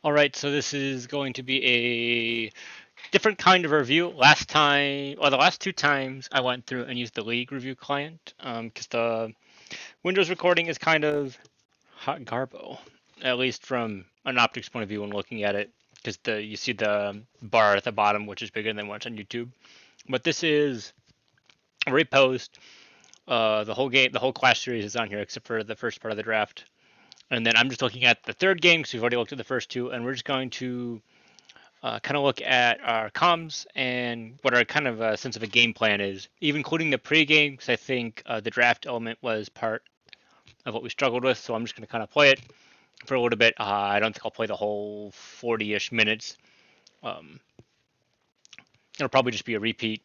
All right, so this is going to be a different kind of review. Last time, or the last two times, I went through and used the League review client because the Windows recording is kind of hot garbo, at least from an optics point of view when looking at it, because the you see the bar at the bottom, which is bigger than what's on YouTube. But this is a repost. The whole game, the whole Clash series is on here except for the first part of the draft. And then I'm just looking at the third game because we've already looked at the first two, and we're just going to kind of look at our comms and what our kind of sense of a game plan is, even including the pregame, because I think the draft element was part of what we struggled with. So I'm just going to kind of play it for a little bit. I don't think I'll play the whole 40-ish minutes. Um, it'll probably just be a repeat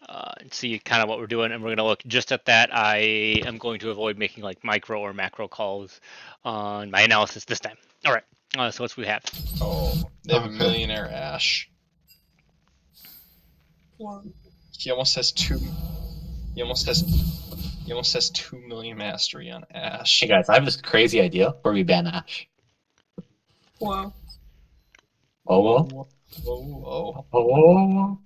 and see kind of what we're doing, and we're going to look just at that. I am going to avoid making like micro or macro calls on my analysis this time. All right, so what's we have? Oh, they have a Okay. millionaire Ash. He almost has two. He almost has. He almost has 2 million mastery on Ash. Hey guys, I have this crazy idea where we ban Ash. Whoa. Oh, well. Whoa, whoa, Oh,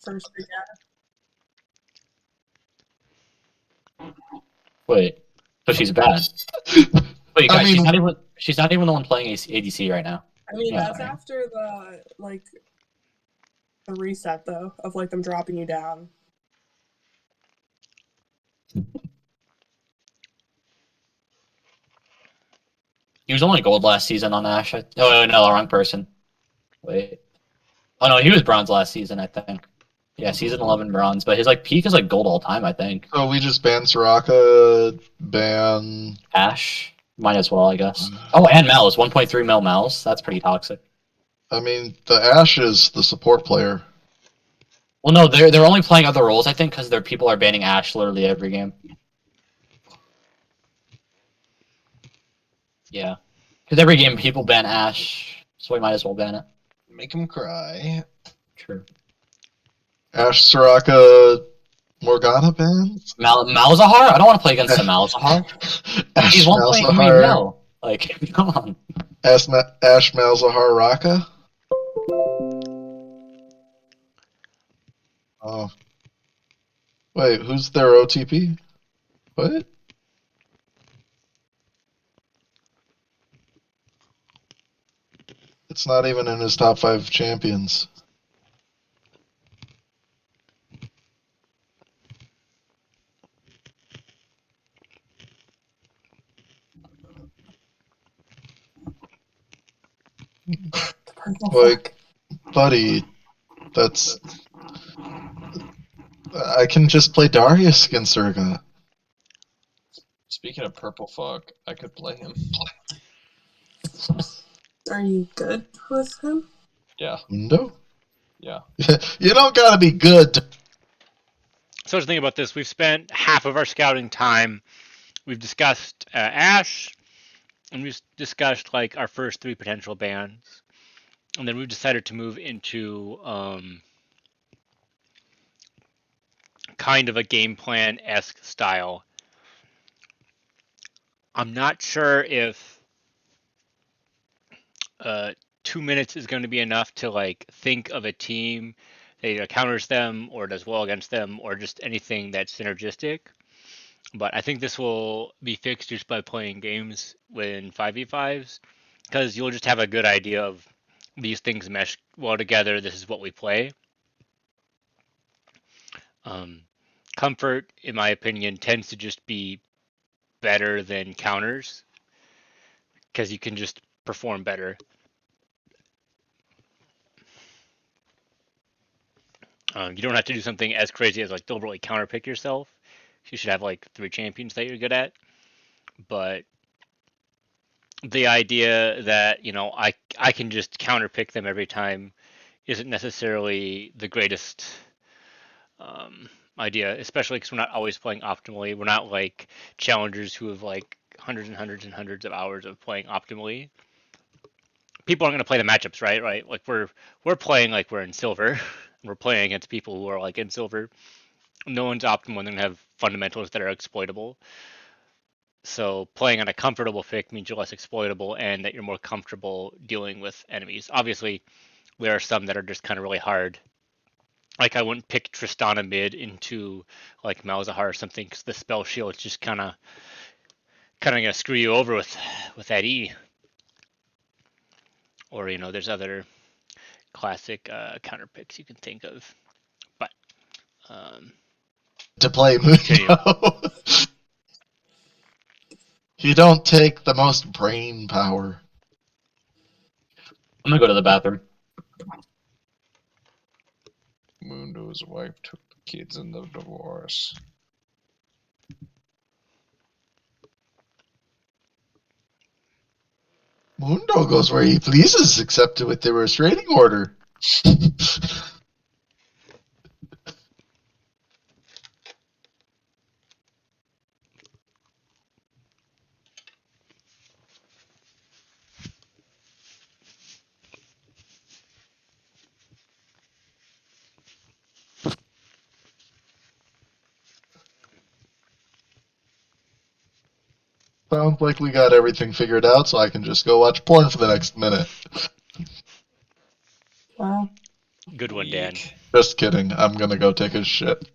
First big wait. So she's bad. Wait, I guys, she's mean- not even the one playing ADC right now. I mean, Yeah, that's right. after the reset though of like them dropping you down. He was only gold last season on Ash. Oh, no, wrong person. Wait. Oh no, he was bronze last season, I think. Yeah, season 11 bronze, but his like peak is like gold all time, I think. So we just ban Soraka, ban. Ash, might as well, I guess. Oh, and Mal's 1.3 mil Mal's. That's pretty toxic. I mean, the Ashe is the support player. Well, no, they're only playing other roles, I think, because their people are banning Ash literally every game. Yeah, because every game people ban Ash, so we might as well ban it. Make him cry. True. Ashe, Soraka, Morgana bans? Malzahar? I don't want to play against the Malzahar. Ashe He's 1.3 Malzahar. mil. Like, come on. Ashe Malzahar Raka? Oh. Wait, who's their OTP? What? It's not even in his top 5 champions. Like, buddy, that's. I can just play Darius against Urga. Speaking of purple fuck, I could play him. Are you good with him? Yeah, Mundo? yeah. You don't gotta be good. So the thing about this, we've spent half of our scouting time. We've discussed Ash, and we've discussed like our first three potential bans, and then we've decided to move into kind of a game plan esque style. I'm not sure if 2 minutes is going to be enough to like think of a team that either counters them or does well against them or just anything that's synergistic. But I think this will be fixed just by playing games in 5v5s because you'll just have a good idea of these things mesh well together. This is what we play. Comfort, in my opinion, tends to just be better than counters because you can just perform better. You don't have to do something as crazy as like deliberately counterpick yourself. You should have like 3 champions that you're good at. But the idea that I can just counterpick them every time isn't necessarily the greatest idea, especially because we're not always playing optimally. We're not like challengers who have like hundreds and hundreds and hundreds of hours of playing optimally. People aren't going to play the matchups, right? Right? Like we're playing like we're in silver. We're playing against people who are like in silver. No one's optimal and then have fundamentals that are exploitable. So playing on a comfortable pick means you're less exploitable and that you're more comfortable dealing with enemies. Obviously, there are some that are just kind of really hard. Like I wouldn't pick Tristana mid into like Malzahar or something because the spell shield is just kind of gonna screw you over with that E. Or there's other classic counter picks you can think of. But To play continue. Mundo. You don't take the most brain power. I'm gonna go to the bathroom. Mundo's wife took the kids in the divorce. Mundo goes where he pleases, except with the restraining order. Sounds like we got everything figured out, so I can just go watch porn for the next minute. Wow. Good one, Dan. Weak. Just kidding. I'm gonna go take a shit.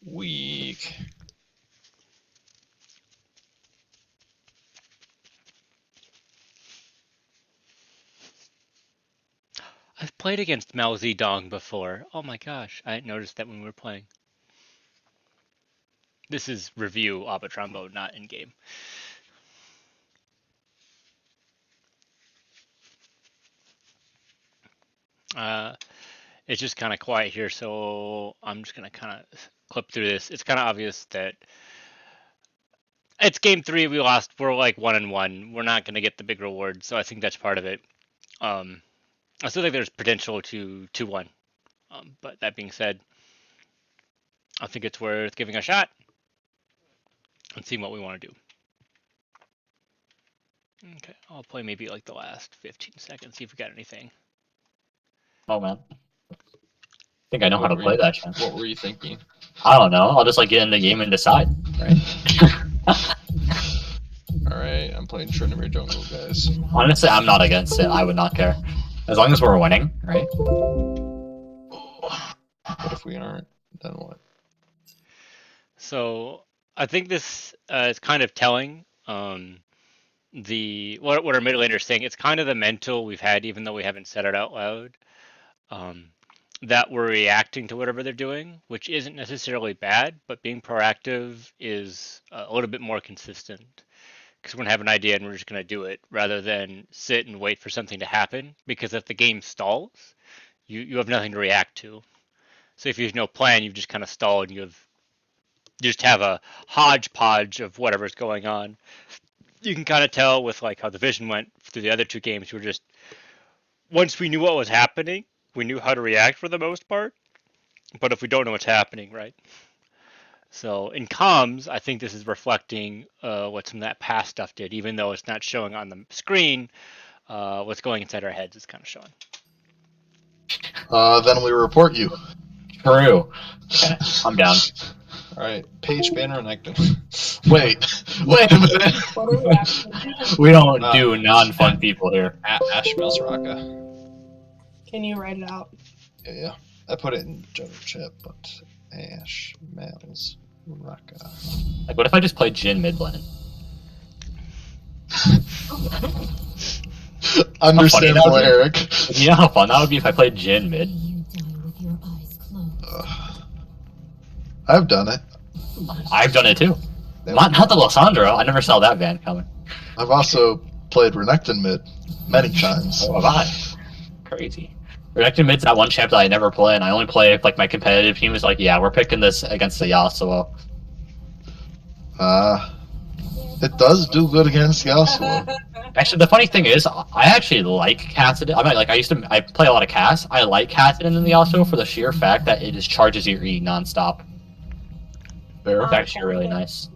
Weak. I've played against Mao Zedong before. Oh my gosh, I hadn't noticed that when we were playing. This is review Abatron mode, not in game. It's just kind of quiet here, so I'm just gonna kind of clip through this. It's kind of obvious that it's game 3. We lost. We're like 1-1. We're not gonna get the big reward, so I think that's part of it. I still think there's potential to 2-1. But that being said, I think it's worth giving a shot and seeing what we want to do. Okay, I'll play maybe like the last 15 seconds, see if we got anything. Oh man. I think I know how What to were play you- that shit. What were you thinking? I don't know. I'll just like get in the game and decide, right? Alright, I'm playing Trinity Jungle, guys. Honestly, I'm not against it. I would not care. As long as we're winning, right? What if we aren't? Then what? So I think this is kind of telling. What our mid laner is saying, it's kind of the mental we've had, even though we haven't said it out loud. That we're reacting to whatever they're doing, which isn't necessarily bad, but being proactive is a little bit more consistent. Because we're gonna have an idea and we're just gonna do it, rather than sit and wait for something to happen. Because if the game stalls, you have nothing to react to. So if you have no plan, you've just kind of stalled. You just have a hodgepodge of whatever's going on. You can kind of tell with like how the vision went through the other 2 games. We're just, once we knew what was happening, we knew how to react for the most part. But if we don't know what's happening, right? So in comms, I think this is reflecting what some of that past stuff did, even though it's not showing on the screen. What's going inside our heads is kind of showing. Then we report you. True. Okay, I'm down. Alright, Page ban Renekton. Wait a minute. What are we actually doing? We don't do non-fun people here. Ash Raka. Can you write it out? Yeah. I put it in general chat, but Ash Raka. Like, what if I just played Jin mid lane? Understandable, that is. Eric. You know how fun that would be if I played Jin mid? I've done it. I've done it too. Not the Lissandra. I never saw that van coming. I've also played Renekton mid many times. Oh, have I? Crazy. Renekton mid's that one champ that I never play, and I only play if like my competitive team is like, yeah, we're picking this against the Yasuo. It does do good against Yasuo. Actually, the funny thing is, I actually like Kassadin. I play a lot of Cass. I like Kassadin in the Yasuo for the sheer fact that it just charges your E nonstop. Fair. It's actually really nice.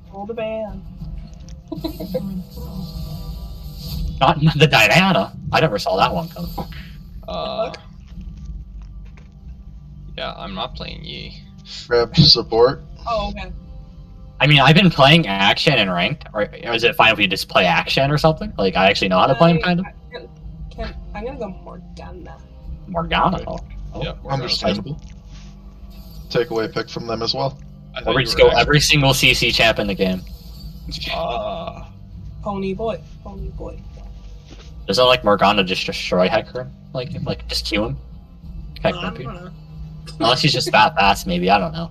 Hold the ban. Not the Diana. I never saw that one come. Yeah, I'm not playing Yi. Grab support. Oh, okay. I mean, I've been playing action and ranked, or is it fine if we just play action or something? Like, I actually know how to play him, kind of. I'm gonna go Morgana. Morgana. Okay. Oh. Yeah, Understandable. Takeaway pick from them as well. I Or thought we you just were go actually- every single CC champ in the game. Ah. Pony boy. Pony boy. Doesn't like Morgana just destroy Hecarim? Like just kill him? I Hecarim, don't dude. know. Unless he's just that fast, maybe. I don't know.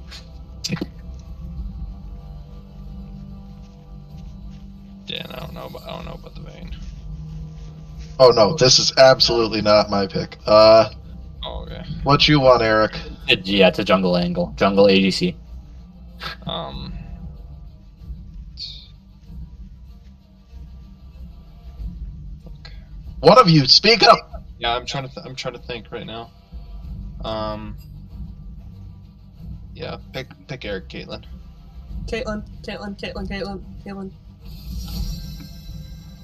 Yeah, I don't know about the Vayne. Oh no, this is absolutely not my pick. Oh, okay. What you want, Eric? Yeah, it's a jungle angle. Jungle ADC. Fuck. One of you, speak up. Yeah, I'm trying to think right now. Yeah, pick Eric, Caitlyn. Caitlyn.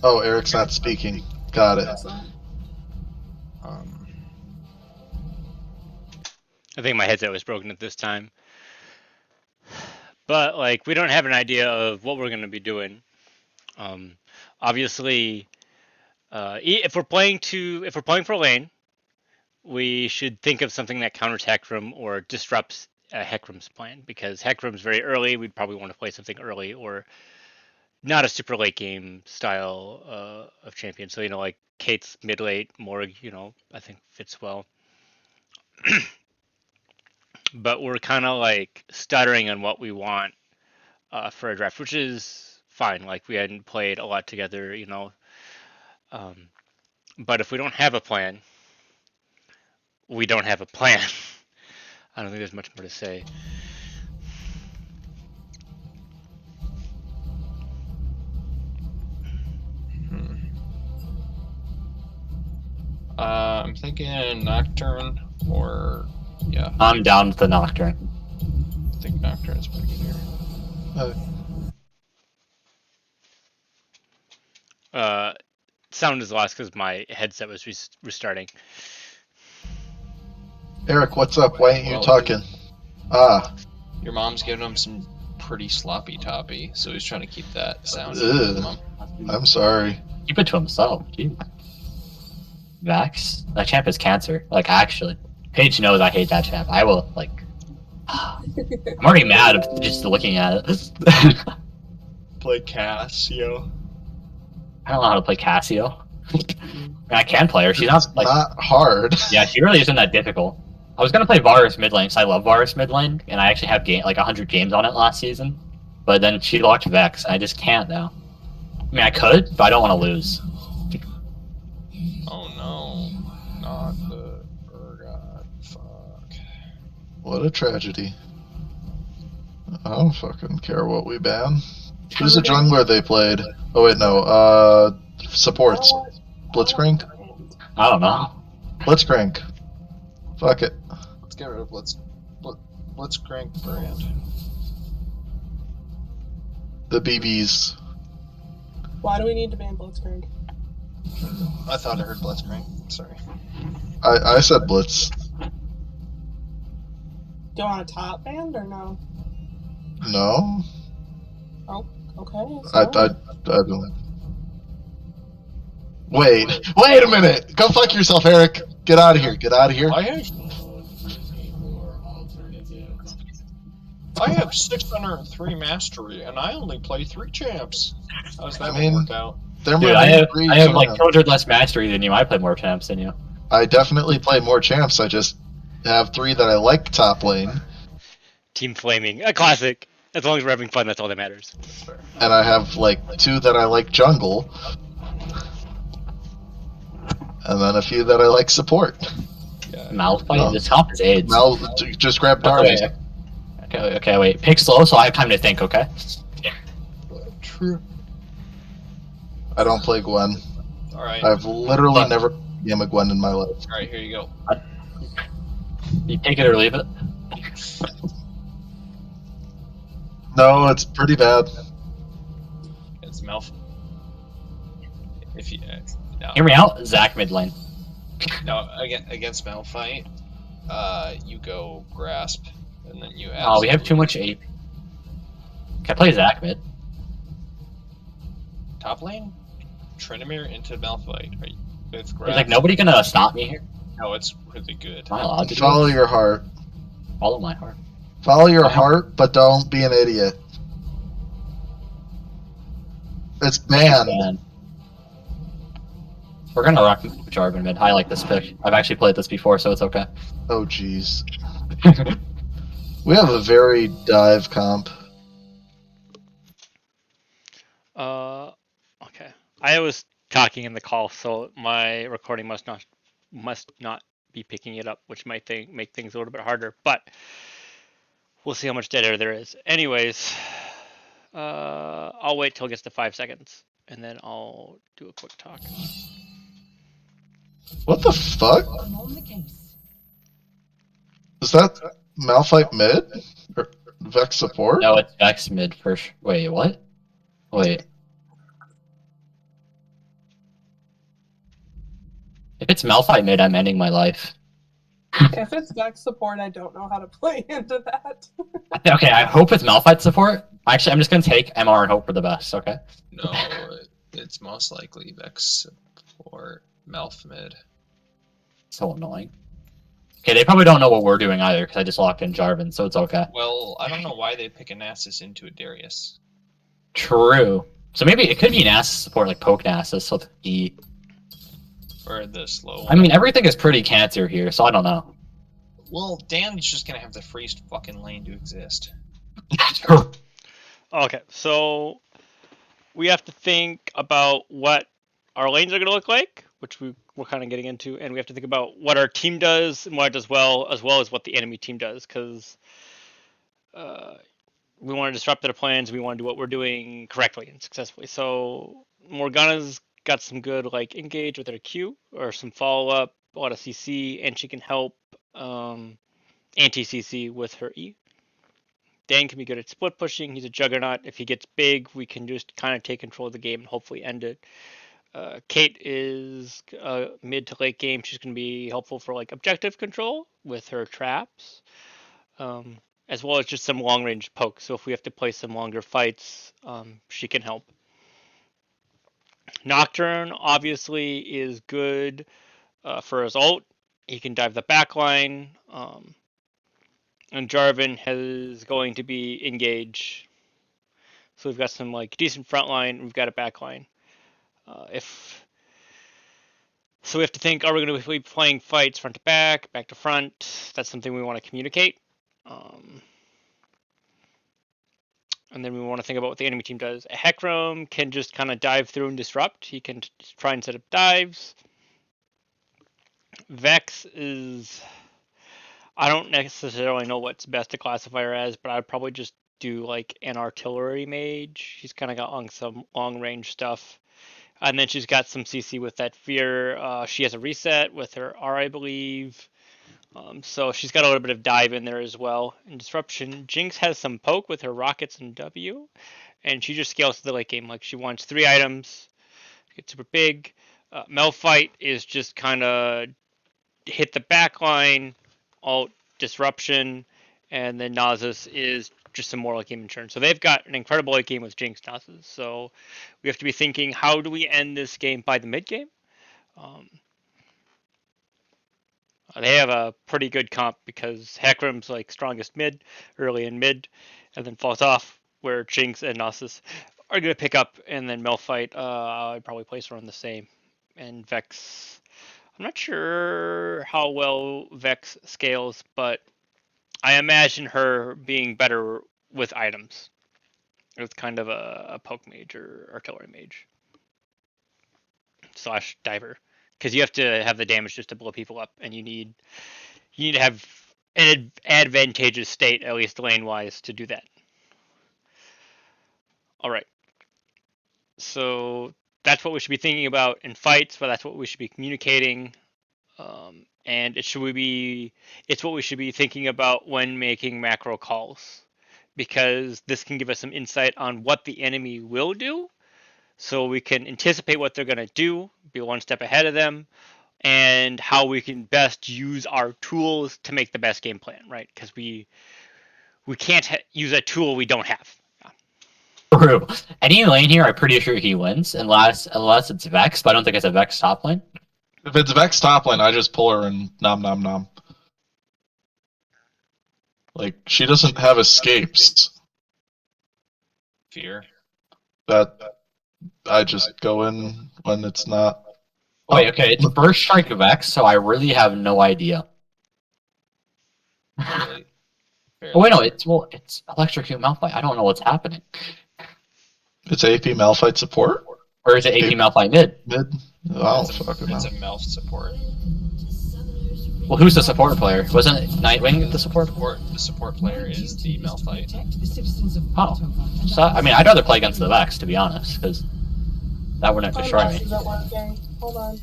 Oh, Eric's not speaking. Got it. That's not. I think my headset was broken at this time. But like, we don't have an idea of what we're going to be doing. Obviously, if we're playing for lane, we should think of something that counters Hecarim or disrupts Hecarim's plan, because Hecarim's very early. We'd probably want to play something early, or not a super late game style of champion. So like Kate's mid late, Morg, I think fits well. But we're kind of like stuttering on what we want for a draft, which is fine. Like, we hadn't played a lot together, but if we don't have a plan, we don't have a plan. I don't think there's much more to say. I'm thinking Nocturne or yeah, I'm down with the Nocturne. I think Nocturne is pretty good here. Sound is lost because my headset was restarting. Eric, what's up? Why ain't you Well, talking? Ah, Your mom's giving him some pretty sloppy toppy, so he's trying to keep that sound. Ugh. I'm sorry. Keep it to himself. Gee. Vax? That champ is cancer. Like, actually. Paige knows I hate that champ. I will, like... I'm already mad of just looking at it. Play Cassio. I don't know how to play Cassio. I mean, I can play her. She's not, like... Not hard. Yeah, she really isn't that difficult. I was gonna play Varus mid lane, because I love Varus mid lane, and I actually have 100 games on it last season. But then she locked Vex, and I just can't now. I mean, I could, but I don't want to lose. Oh no, not the Urgot. Fuck. What a tragedy. I don't fucking care what we ban. Who's the jungler they played? Oh wait, no. Supports. Blitzcrank? I don't know. Blitzcrank. Fuck it. Let's get rid of Blitzcrank brand. The BBs. Why do we need to ban Blitzcrank? I thought I heard Blitzcrank. Sorry. I said Blitz. Do you want a top band or no? No? Okay. I don't. Wait a minute! Go fuck yourself, Eric! Get out of here, get out of here. I have 603 mastery, and I only play 3 champs. How's that I mean, work out? There Dude, might I be have, three I have like champs. 200 less mastery than you. I play more champs than you. I definitely play more champs, I just have 3 that I like top lane, Team Flaming, a classic. As long as we're having fun, that's all that matters. That's fair. and I have like 2 that I like jungle, and then a few that I like support. Yeah. Malphite? No. This top is AIDS. Now, just grab Darby. Okay, wait. Pick slow so I have time to think, okay? True. I don't play Gwen. Alright. I've literally never played a game of Gwen in my life. Alright, here you go. You take it or leave it. No, it's pretty bad. It's Malf. If you no, Hear me out, Zach mid lane. no against Malphite, you go grasp, and then you. Oh, we have too much AP. Can I play Zac mid? Top lane, Tryndamere into Malphite. Right? With There's Graf. like nobody gonna stop me here. No, it's really good. Am I allowed to do Follow this? your heart. Follow my heart. Follow your I am. heart, but don't be an idiot. It's I choose man. Dan. We're gonna rock Jarvan mid. I like this pick. I've actually played this before, so it's okay. Oh jeez. We have a very dive comp. Okay. I was talking in the call, so my recording must not be picking it up, which might make things a little bit harder. But we'll see how much dead air there is. Anyways, I'll wait till it gets to 5 seconds, and then I'll do a quick talk. What the fuck? I'm on the case. Is that Malphite mid? Or Vex support? No, it's Vex mid first. Wait, what? Wait. If it's Malphite mid, I'm ending my life. If it's Vex support, I don't know how to play into that. Okay, I hope it's Malphite support. Actually, I'm just gonna take MR and hope for the best, okay? No, it's most likely Vex or Malph mid. So annoying. Okay, they probably don't know what we're doing either, because I just locked in Jarvan, so it's okay. Well, I don't know why they pick a Nasus into a Darius. True. So maybe it could be Nasus support, like poke Nasus with E. Or the slow I mean, everything is pretty cancer here, so I don't know. Well, Dan's just gonna have the freest fucking lane to exist. Okay, so we have to think about what our lanes are going to look like, which we're kind of getting into, and we have to think about what our team does and what it does well as what the enemy team does, because we want to disrupt their plans. We want to do what we're doing correctly and successfully. So Morgana's got some good like engage with her Q or some follow up, a lot of CC, and she can help anti CC with her E. Dan can be good at split pushing. He's a juggernaut. If he gets big, we can just kind of take control of the game and hopefully end it. Kate is mid to late game. She's going to be helpful for like objective control with her traps, as well as just some long range poke. So if we have to play some longer fights, she can help. Nocturne obviously is good for his ult. He can dive the back line. And Jarvan is going to be engage. So we've got some like decent front line. We've got a back line. If so, we have to think: are we going to be playing fights front to back to front? That's something we want to communicate. And then we want to think about what the enemy team does. A Hecarim can just kind of dive through and disrupt. He can try and set up dives. Vex is... I don't necessarily know what's best to classify her as, but I'd probably just do like an artillery mage. She's kind of got some long range stuff. And then she's got some CC with that fear. She has a reset with her R, I believe. So she's got a little bit of dive in there as well. And disruption. Jinx has some poke with her rockets and W. And she just scales to the late game. Like she wants 3 items. Get super big. Malphite is just kind of hit the back line. Alt disruption. And then Nasus is just some more late game insurance. So they've got an incredible late game with Jinx Nasus. So we have to be thinking, how do we end this game by the mid game? They have a pretty good comp because Hecarim's like strongest mid, early in mid, and then falls off where Jinx and Nasus are going to pick up, and then Malphite, I'd probably place her on the same. And Vex, I'm not sure how well Vex scales, but I imagine her being better with items. It's kind of a poke mage or artillery mage slash diver, because you have to have the damage just to blow people up, and you need to have an advantageous state, at least lane wise, to do that. All right. So that's what we should be thinking about in fights, but that's what we should be communicating. And it's what we should be thinking about when making macro calls, because this can give us some insight on what the enemy will do, so we can anticipate what they're going to do, be one step ahead of them, and how we can best use our tools to make the best game plan, right? Because we can't use a tool we don't have. True. Any lane here, I'm pretty sure he wins, unless it's Vex, but I don't think it's a Vex top lane. If it's Vex top lane, I just pull her and nom nom nom. Like, she doesn't have escapes. Fear. That I just go in when it's not. Oh, wait, okay, it's first strike Vex, so I really have no idea. Fairly. Oh wait, no, it's Electrocute Malphite. I don't know what's happening. It's AP Malphite support? Or is it AP Malphite mid? Mid? I don't It's a, fucking know. it's a Melf support. Well, who's the support player? Wasn't it Nightwing the support? The support player is the Malphite. Oh, so I mean, I'd rather play against the Vex, to be honest, because that wouldn't My destroy mouse me. isn't working. Hold on.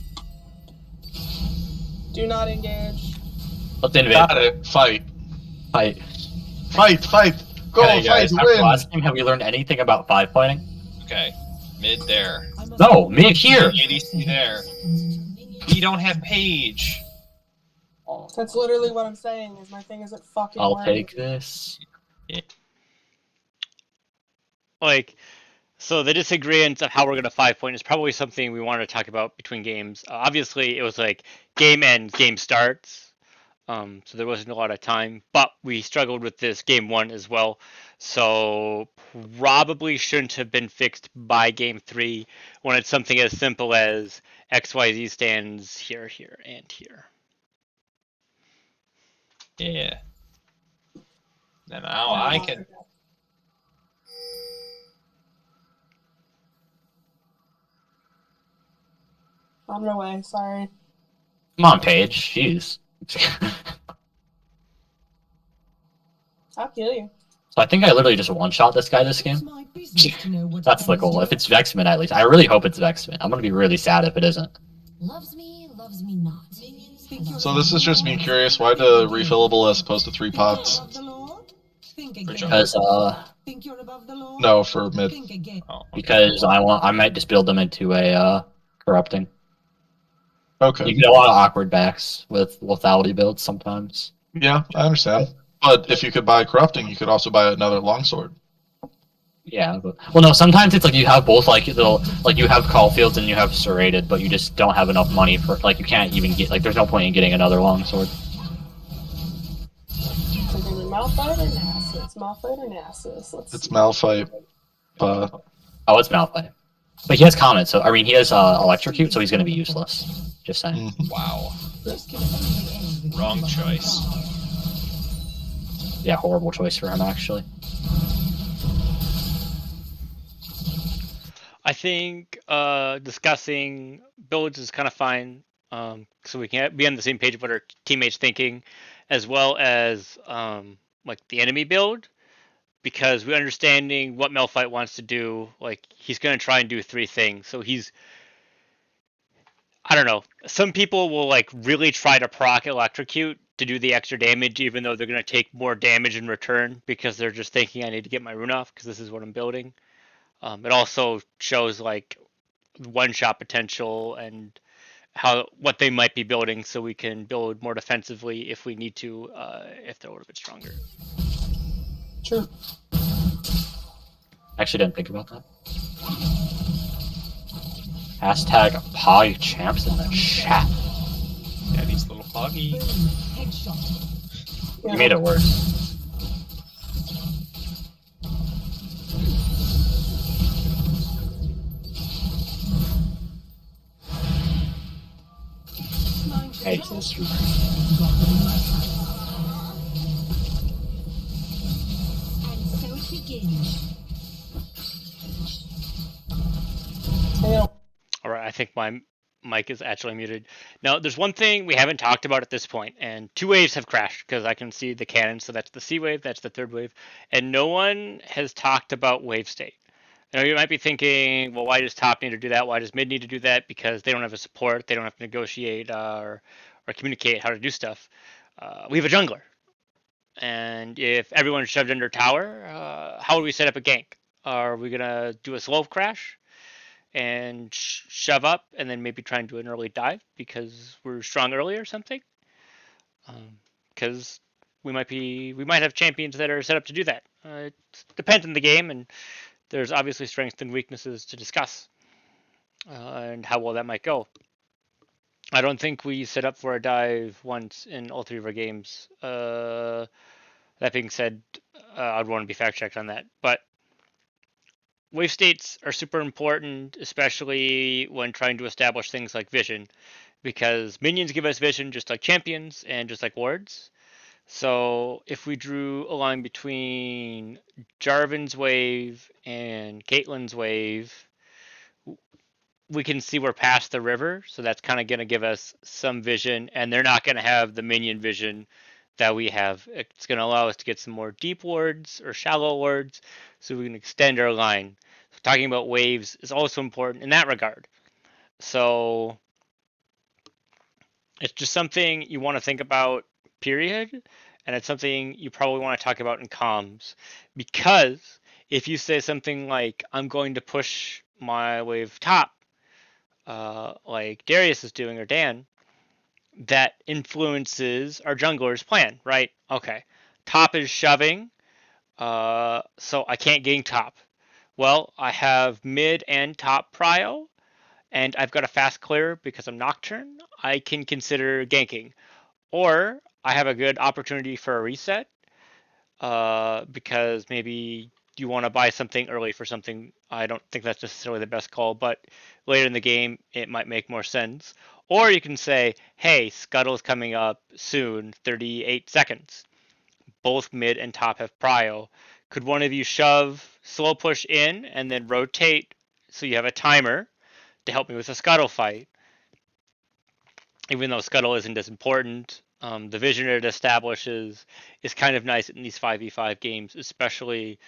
Do not engage. Let's invade. Got it. Fight. Fight. Fight. Go, Okay, fight, guys, after win. last game, have we learned anything about 5 fighting? Okay. Mid there. No, mid here. ADC there. We don't have Page. That's literally what I'm saying. Is my thing isn't fucking I'll working. take this. Like, so the disagreement of how we're going to 5 point is probably something we wanted to talk about between games. Obviously, it was like game ends, game starts. So there wasn't a lot of time, but we struggled with this game 1 as well. So probably shouldn't have been fixed by game 3 when it's something as simple as XYZ stands here, here, and here. Yeah. And now I can. On my way. Sorry. Come on, Paige. Jeez. I'll kill you. So I think I literally just one-shot this guy this game. That's the goal. If it's Vexman, at least. I really hope it's Vexman. I'm gonna be really sad if it isn't. Loves me not. So this is just me curious, why the refillable as opposed to 3 pots? Because No, for mid. Oh, because I might just build them into a corrupting. Okay. You get a lot of awkward backs with lethality builds sometimes. Yeah, I understand. But if you could buy corrupting, you could also buy another longsword. Yeah, but well, no. Sometimes it's like you have both, like you have Caulfields and you have Serrated, but you just don't have enough money for you can't even get there's no point in getting another longsword. Is it Malphite or Nasus? Malphite or Nasus? It's Malphite. Oh, it's Malphite, but he has Comet, so I mean he has Electrocute, so he's gonna be useless. Just saying. wow. Wrong choice. Yeah, horrible choice for him actually. I think discussing builds is kind of fine, so we can be on the same page of what our teammates thinking, as well as like the enemy build, because we're understanding what Malphite wants to do. Like he's going to try and do 3 things. So I don't know. Some people will like really try to proc Electrocute to do the extra damage, even though they're going to take more damage in return because they're just thinking I need to get my rune off because this is what I'm building. It also shows like one-shot potential and what they might be building, so we can build more defensively if we need to, if they're a little bit stronger. True. Actually, didn't think about that. Hashtag PogChamps in the chat. Daddy's little foggy. You made it worse. Hey, All right, I think my mic is actually muted. Now, there's one thing we haven't talked about at this point, and 2 waves have crashed because I can see the cannon. So that's the C wave, that's the 3rd wave, and no one has talked about wave state. I know you might be thinking, well, why does top need to do that? Why does mid need to do that? Because they don't have a support, they don't have to negotiate or communicate how to do stuff. We have a jungler, and if everyone's shoved under tower, how do we set up a gank? Are we gonna do a slow crash and shove up, and then maybe try and do an early dive because we're strong early or something? Because we might have champions that are set up to do that. It depends on the game, and there's obviously strengths and weaknesses to discuss, and how well that might go. I don't think we set up for a dive once in all 3 of our games. That being said, I'd want to be fact checked on that. But wave states are super important, especially when trying to establish things like vision, because minions give us vision just like champions and just like wards. So if we drew a line between Jarvan's wave and Caitlyn's wave, we can see we're past the river, so that's kind of going to give us some vision, and they're not going to have the minion vision that we have. It's going to allow us to get some more deep wards or shallow wards, so we can extend our line. So talking about waves is also important in that regard. So it's just something you want to think about, period, and it's something you probably want to talk about in comms, because if you say something like, I'm going to push my wave top, like Darius is doing, or Dan, that influences our jungler's plan, right? Okay, top is shoving, so I can't gank top. Well, I have mid and top prio, and I've got a fast clear because I'm Nocturne. I can consider ganking, or I have a good opportunity for a reset, because maybe you want to buy something early for something. I don't think that's necessarily the best call, but later in the game, it might make more sense. Or you can say, hey, Scuttle's coming up soon, 38 seconds. Both mid and top have prio. Could one of you shove, slow push in, and then rotate so you have a timer to help me with a Scuttle fight? Even though Scuttle isn't as important, the vision it establishes is kind of nice in these 5v5 games, especially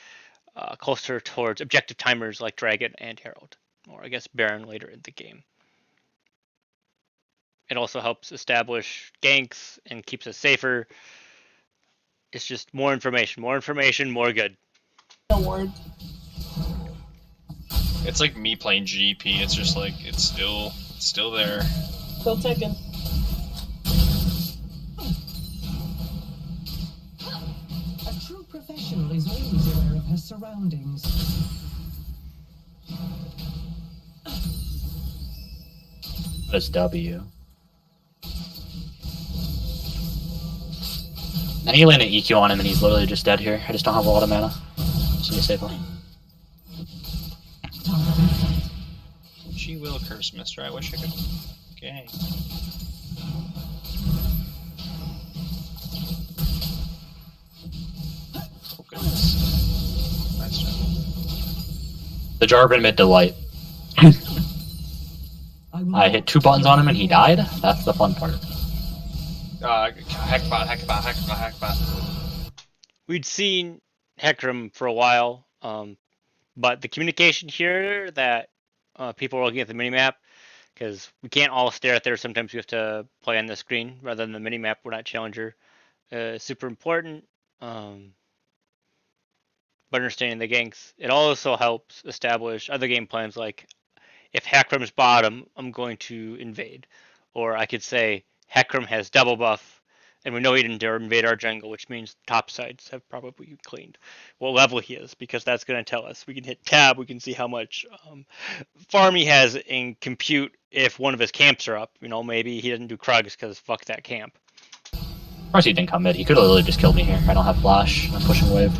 closer towards objective timers like Dragon and Herald, or I guess Baron later in the game. It also helps establish ganks and keeps us safer. It's just more information, more good. Award. It's like me playing GP. It's just like it's still there. Still ticking. A true professional is always aware of her surroundings. That's W. And he landed EQ on him and he's literally just dead here. I just don't have a lot of mana. Just need to save him. She will curse, mister. I wish I could. Okay. Oh, goodness. Nice job. The Jarvan mid delight. I hit 2 buttons on him and he died. That's the fun part. Hackbot. We'd seen Hecarim for a while, but the communication here that people are looking at the minimap, because we can't all stare at there. Sometimes we have to play on the screen rather than the minimap. We're not Challenger. Super important. But understanding the ganks, it also helps establish other game plans, like if Hecarim's bottom, I'm going to invade. Or I could say Hecarim has double buff, and we know he didn't dare invade our jungle, which means top sides have probably cleaned. What level he is, because that's going to tell us. We can hit tab, we can see how much farm he has and compute if one of his camps are up. You know, maybe he doesn't do Krugs because fuck that camp. Of course he didn't come mid. He could have literally just killed me here. I don't have flash. I'm pushing wave.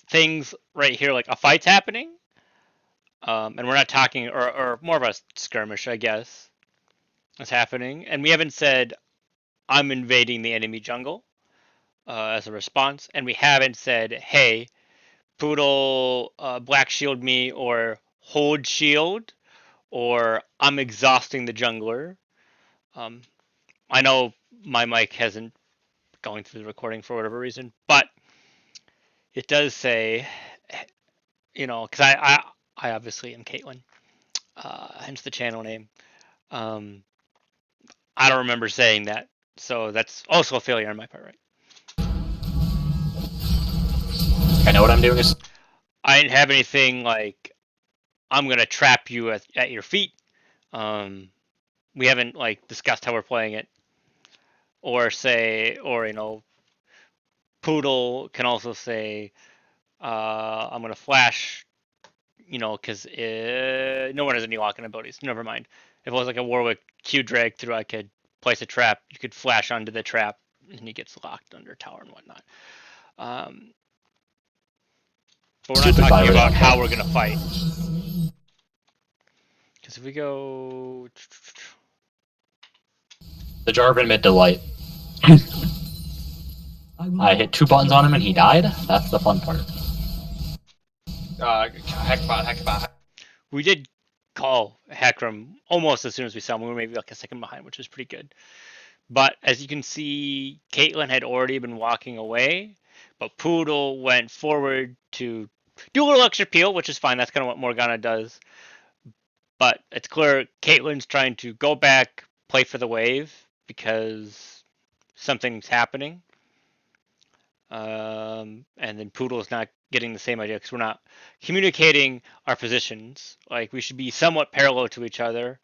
Things right here, like a fight's happening, and we're not talking, or more of a skirmish, I guess, is happening, and we haven't said I'm invading the enemy jungle as a response, and we haven't said, hey, Poodle black shield me, or hold shield, or I'm exhausting the jungler. I know my mic hasn't going through the recording for whatever reason, but it does say, you know, because I obviously am Caitlyn, hence the channel name. I don't remember saying that, so that's also a failure on my part, right? I know what I'm doing is I didn't have anything like I'm gonna trap you at your feet. We haven't like discussed how we're playing it, or say, or you know, Poodle can also say, I'm going to flash, because no one has any locking abilities. Never mind. If it was like a Warwick Q drag through, I could place a trap. You could flash onto the trap, and he gets locked under tower and whatnot. But we're not Stupid talking virus. about how we're going to fight. Because if we go... The Jarvan mid delight. I hit 2 buttons on him and he died. That's the fun part. Heckbot. We did call Heckram almost as soon as we saw him. We were maybe like a second behind, which was pretty good. But as you can see, Caitlyn had already been walking away, but Poodle went forward to do a little extra peel, which is fine. That's kind of what Morgana does. But it's clear Caitlyn's trying to go back, play for the wave, because something's happening. And then Poodle's not getting the same idea because we're not communicating our positions. Like, we should be somewhat parallel to each other.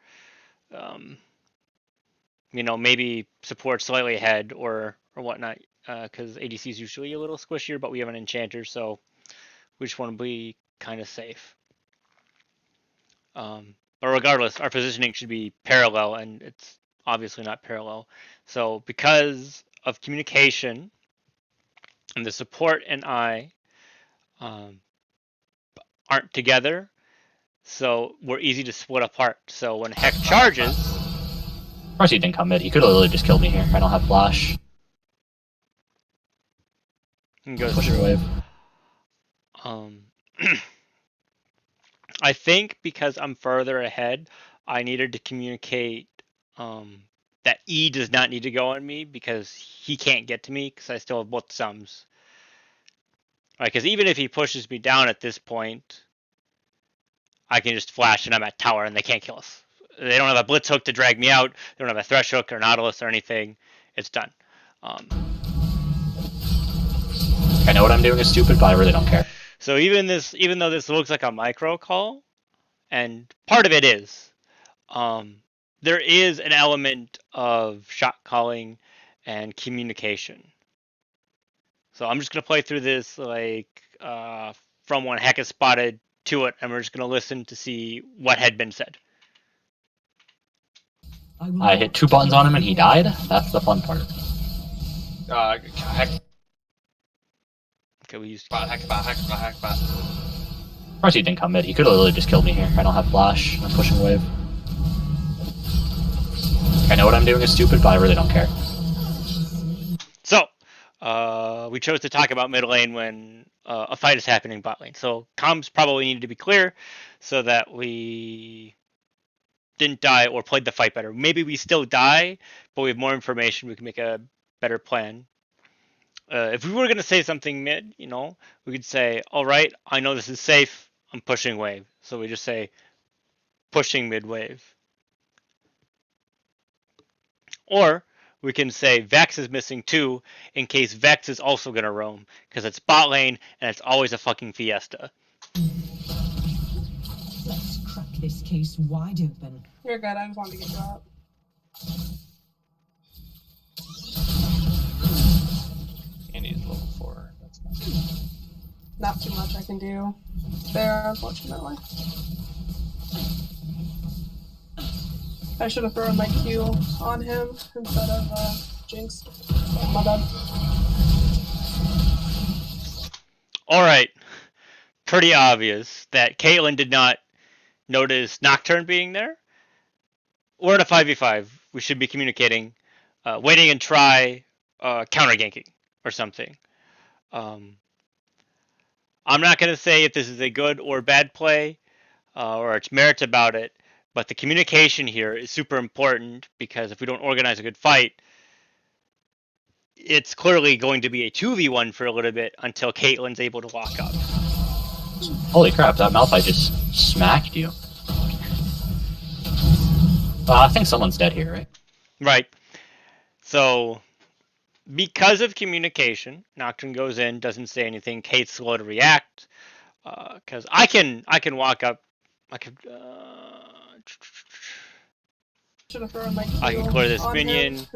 Maybe support slightly ahead or whatnot, because ADC is usually a little squishier, but we have an enchanter, so we just want to be kind of safe. But regardless, our positioning should be parallel, and it's obviously not parallel. So because of communication, and the support and I aren't together, so we're easy to split apart. So when Heck charges... Of course he didn't come mid. He could have literally just killed me here. I don't have flash. and goes Pushing through. wave. I think because I'm further ahead, I needed to communicate that E does not need to go on me because he can't get to me because I still have both sums. Because even if he pushes me down at this point, I can just flash and I'm at tower and they can't kill us. They don't have a blitz hook to drag me out. They don't have a thresh hook or nautilus or anything. It's done. I know what I'm doing is stupid, but I really don't care. So even though this looks like a micro call, and part of it is, there is an element of shot calling and communication. So I'm just gonna play through this from when Heck is spotted to it, and we're just gonna listen to see what had been said. I hit 2 buttons on him and he died. That's the fun part. Okay, we used Heckbot. Of course he didn't come mid. He could have literally just killed me here. I don't have flash. I'm pushing wave. I know what I'm doing is stupid, but I really don't care. So, we chose to talk about mid lane when a fight is happening bot lane. So comms probably needed to be clear so that we didn't die or played the fight better. Maybe we still die, but we have more information. We can make a better plan. If we were going to say something mid, we could say, all right, I know this is safe. I'm pushing wave. So we just say pushing mid wave. Or we can say Vex is missing too, in case Vex is also going to roam, because it's bot lane and it's always a fucking fiesta. Let's crack this case wide open. You're good. I just wanted to get you up. Andy's level 4. That's nice. Not too much I can do there, unfortunately. I should have thrown my Q on him instead of Jinx. My bad. Alright. Pretty obvious that Caitlyn did not notice Nocturne being there. We're in a 5v5. We should be communicating, waiting and try counter ganking or something. I'm not going to say if this is a good or bad play or its merits about it, but the communication here is super important because if we don't organize a good fight, it's clearly going to be a 2v1 for a little bit until Caitlyn's able to lock up. Holy crap, that Malphite just smacked you. I think someone's dead here, right? Right. So, because of communication, Nocturne goes in, doesn't say anything. Kate's slow to react. Because I can walk up. I can clear this minion,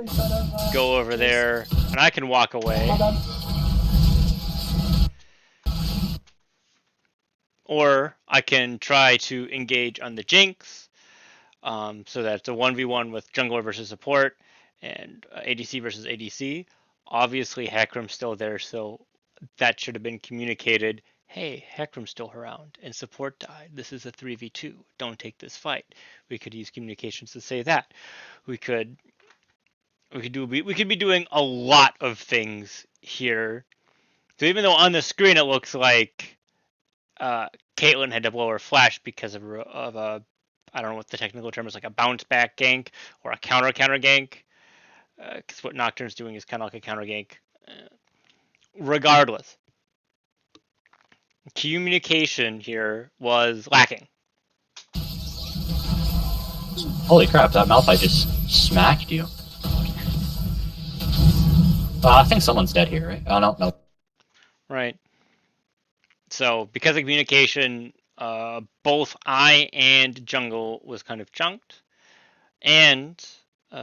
go over there, and I can walk away. Or I can try to engage on the Jinx, so that's a 1v1 with jungler versus support and ADC versus ADC. Obviously, Hecarim's still there, so that should have been communicated. Hey, Hecarim's still around, and support died. This is a 3v2. Don't take this fight. We could use communications to say that. We could we could be doing a lot of things here. So even though on the screen it looks like Caitlyn had to blow her flash because of a, I don't know what the technical term is, like a bounce back gank or a counter gank, because what Nocturne's doing is kind of like a counter gank. Regardless, communication here was lacking. Holy crap, that Malphite just smacked you. I think someone's dead here, right? Oh, no. Right. So because of communication, both I and jungle was kind of chunked, and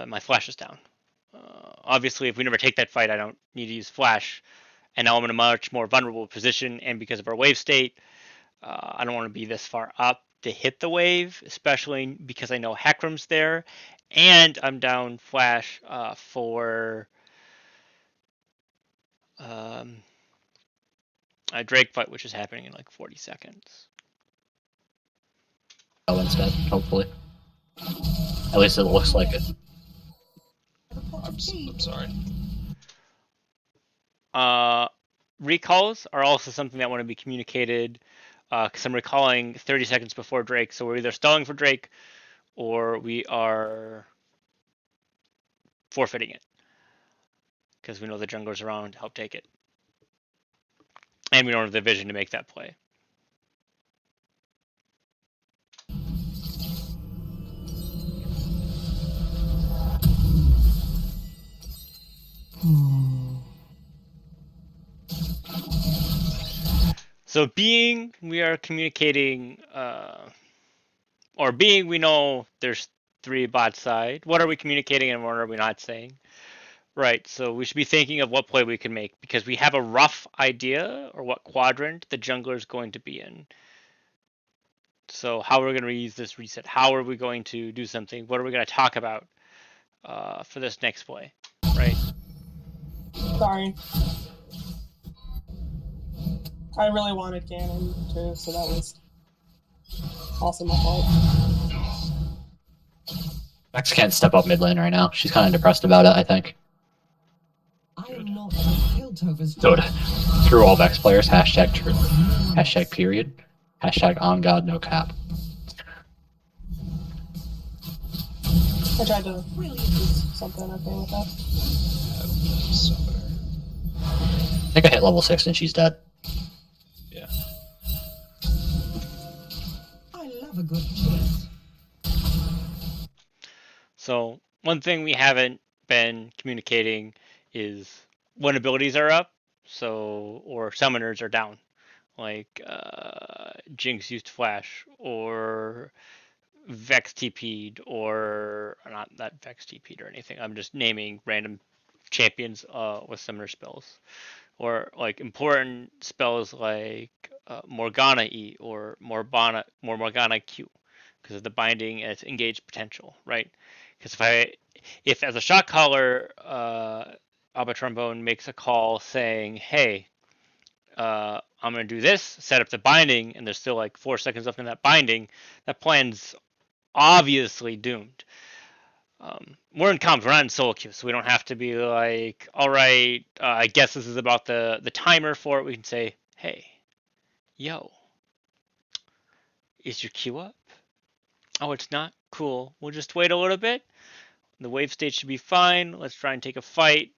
my flash is down. Obviously, if we never take that fight, I don't need to use flash, and now I'm in a much more vulnerable position, and because of our wave state, I don't want to be this far up to hit the wave, especially because I know Hecarim's there, and I'm down flash for a Drake fight, which is happening in like 40 seconds. Oh, instead, hopefully. At least it looks like it. I'm sorry. Recalls are also something that want to be communicated, because I'm recalling 30 seconds before Drake, so we're either stalling for Drake or we are forfeiting it, because we know the jungler's around to help take it. And we don't have the vision to make that play. So being we are communicating, or being we know there's 3 bot side, what are we communicating and what are we not saying? Right, so we should be thinking of what play we can make, because we have a rough idea or what quadrant the jungler is going to be in. So how are we going to use this reset? How are we going to do something? What are we going to talk about for this next play? Right. Sorry. I really wanted Ganon too, so that was also my fault. Vex can't step up mid lane right now. She's kind of depressed about it, I think. I am not Piltover's Dude, through all Vex players, hashtag truth. Hashtag period. Hashtag on God, no cap. I tried to brilliant. something okay with that. I think I hit level 6 and she's dead. Yeah. I love a good chase. So one thing we haven't been communicating is when abilities are up, so or summoners are down, like Jinx used Flash or Vex TP'd, or not that Vex TP'd or anything. I'm just naming random champions with summoner spells, or like important spells like Morgana E or Morgana Q, because of the binding and its engaged potential, right? Because if as a shot caller, Alba Trombone makes a call saying, "Hey, I'm gonna do this, set up the binding," and there's still like 4 seconds left in that binding, that plan's obviously doomed. We're in comms, we're not in solo queue, so we don't have to be like, all right, I guess this is about the timer for it. We can say, hey, yo, is your queue up? Oh, it's not? Cool. We'll just wait a little bit. The wave state should be fine. Let's try and take a fight.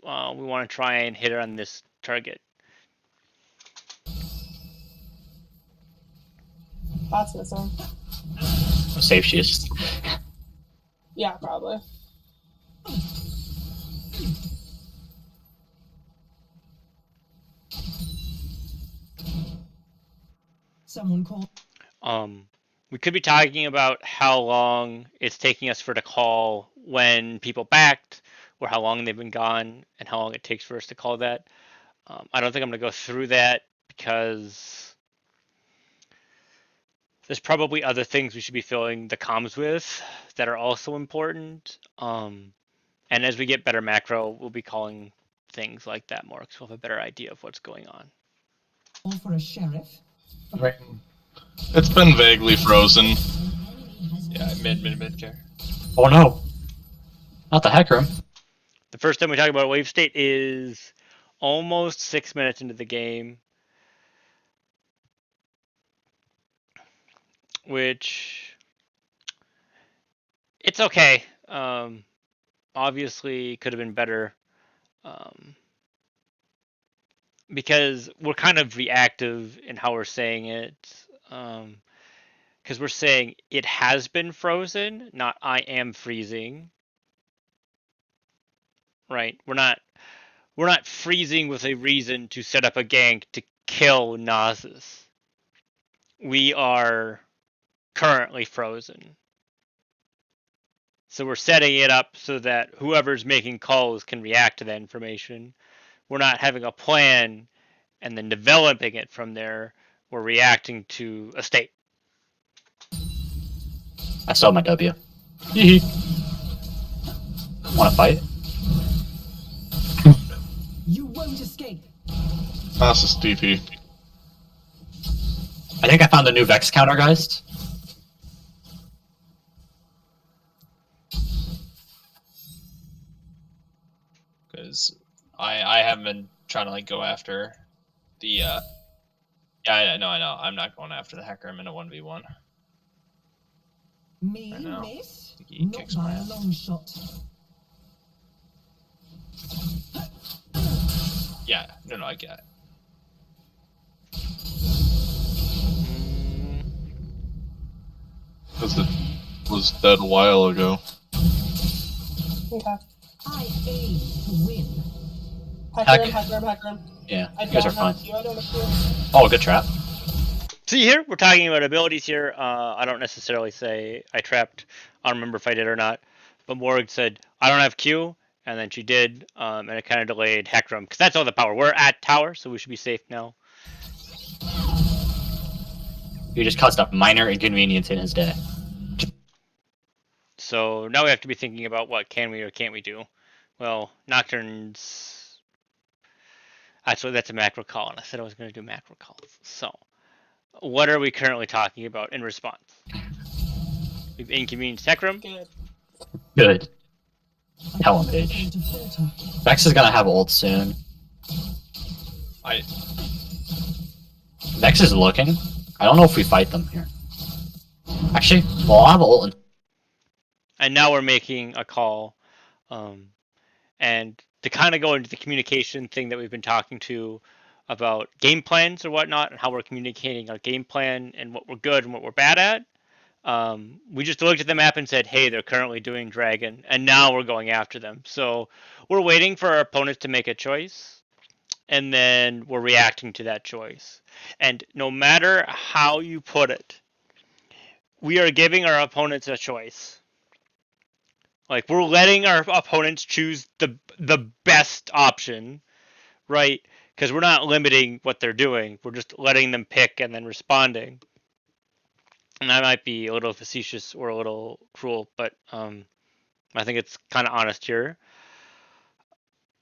We want to try and hit it on this target. That's missing. How safe she is. Yeah, probably. Someone call. We could be talking about how long it's taking us for the call when people backed, or how long they've been gone, and how long it takes for us to call that. I don't think I'm going to go through that because there's probably other things we should be filling the comms with that are also important. And as we get better macro, we'll be calling things like that more because we'll have a better idea of what's going on. All for a sheriff. I mean, it's been vaguely frozen. Yeah, mid care. Oh no. Not the hack room. The first time we talk about wave state is almost 6 minutes into the game, which it's okay. Obviously, could have been better because we're kind of reactive in how we're saying it. Because we're saying it has been frozen, not I am freezing. Right? We're not freezing with a reason to set up a gank to kill Nasus. We are currently frozen. So we're setting it up so that whoever's making calls can react to that information. We're not having a plan and then developing it from there. We're reacting to a state. I saw my W. Hee Want to fight? You won't escape. Nasus DP. I think I found a new Vex counter, guys. Because I haven't been trying to like go after the yeah, I know. I'm not going after the hacker. I'm in a 1v1. Me, I know. miss? I think he Not kicks my by a ass. long shot. Yeah, no, I get it. Because it was dead a while ago. Okay. I aim to win. Hacker him. Yeah, I you guys are don't have fine. a Q, I don't have a Q. Oh, good trap. See here, we're talking about abilities here. I don't necessarily say I trapped. I don't remember if I did or not. But Morg said, I don't have Q. And then she did. And it kind of delayed Heckram. Because that's all the power. We're at tower, so we should be safe now. You just caused a minor inconvenience in his day. So now we have to be thinking about what can we or can't we do. Well, Nocturne's... Actually, that's a macro call. And I said I was going to do macro calls. So, what are we currently talking about in response? We've inconvenienced Heckram. Good. Good. Tell him, Never bitch. going to falter. Vex is gonna have ult soon. I Vex is looking. I don't know if we fight them here. Actually, well, I'll have ult. And now we're making a call. And to kind of go into the communication thing that we've been talking to about game plans or whatnot and how we're communicating our game plan and what we're good and what we're bad at. We just looked at the map and said, hey, they're currently doing Dragon, and now we're going after them. So we're waiting for our opponents to make a choice, and then we're reacting to that choice. And no matter how you put it, we are giving our opponents a choice. Like, we're letting our opponents choose the best option, right? Because we're not limiting what they're doing. We're just letting them pick and then responding. And that might be a little facetious or a little cruel, but I think it's kind of honest here.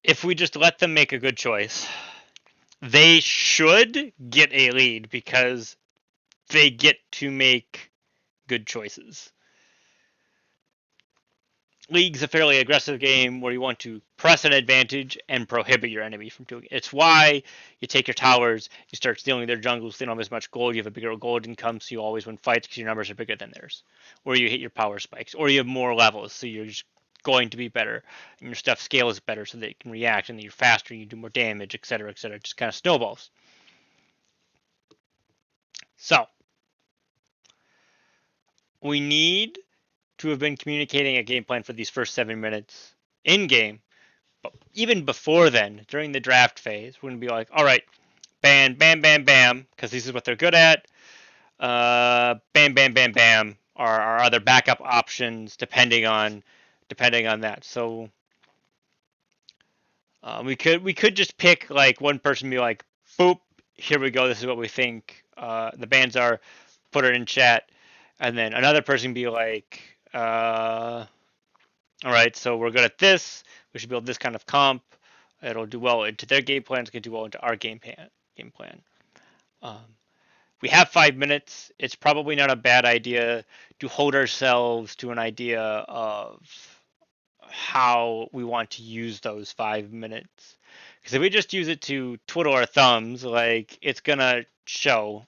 If we just let them make a good choice, they should get a lead because they get to make good choices. League's a fairly aggressive game where you want to press an advantage and prohibit your enemy from doing it. It's why you take your towers, you start stealing their jungles, they don't have as much gold, you have a bigger gold income, so you always win fights because your numbers are bigger than theirs. Or you hit your power spikes, or you have more levels, so you're just going to be better, and your stuff scales better so that it can react, and then you're faster, and you do more damage, etc., etc. It just kind of snowballs. So, we need to have been communicating a game plan for these first 7 minutes in game. But even before then, during the draft phase, we're going to be like, all right, bam, bam, bam, bam, because this is what they're good at. Bam, bam, bam, bam are our other backup options depending on that. So we could just pick like one person and be like, boop, here we go. This is what we think the bans are. put it in chat, and then another person be like, all right, so we're good at this. We should build this kind of comp. It'll do well into their game plan. It's going to do well into our game plan. Um, we have 5 minutes. It's probably not a bad idea to hold ourselves to an idea of how we want to use those 5 minutes. Because if we just use it to twiddle our thumbs, like, it's going to show.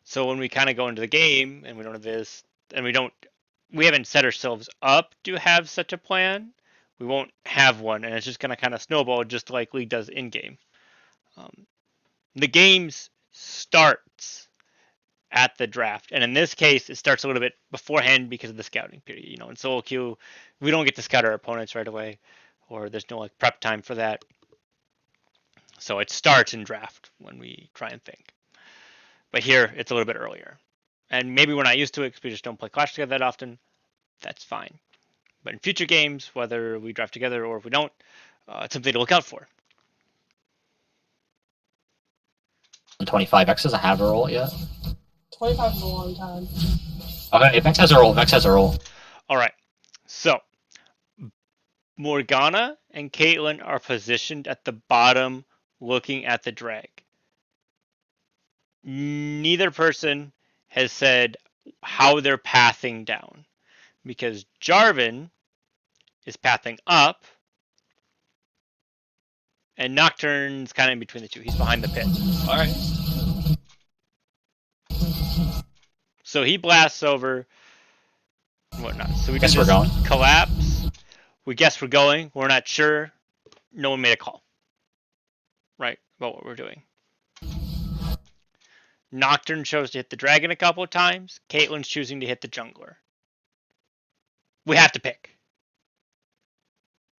So when we kind of go into the game and we don't have this, and we haven't set ourselves up to have such a plan, we won't have one, and it's just going to kind of snowball just like League does in game. The games starts at the draft, and in this case, it starts a little bit beforehand because of the scouting period. In solo queue, we don't get to scout our opponents right away, or there's no like prep time for that. So it starts in draft when we try and think. But here, it's a little bit earlier. And maybe we're not used to it because we just don't play Clash together that often. That's fine. But in future games, whether we draft together or if we don't, it's something to look out for. 25X doesn't have a roll yet. 25 is a long time. Okay, Vex has a roll. Vex has a roll. All right. So Morgana and Caitlyn are positioned at the bottom looking at the drag. Neither person has said how they're pathing down because Jarvan is pathing up and Nocturne's kind of in between the two. He's behind the pit. All right. So he blasts over and whatnot. So we Guess do we're this going. collapse. We guess we're going. We're not sure. No one made a call. Right? About what we're doing. Nocturne chose to hit the dragon a couple of times. Caitlyn's choosing to hit the jungler. We have to pick.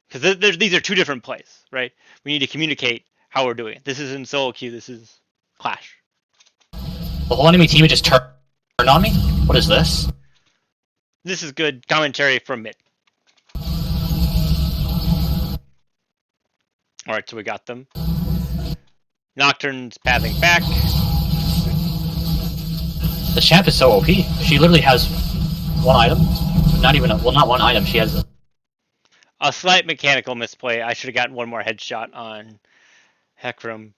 Because these are two different plays, right? We need to communicate how we're doing it. This isn't solo queue. This is Clash. The whole enemy team just turned on me? What is this? This is good commentary from mid. Alright, so we got them. Nocturne's pathing back. The champ is so OP. She literally has one item. Not even not one item. She has A slight mechanical misplay. I should have gotten one more headshot on Hecarim.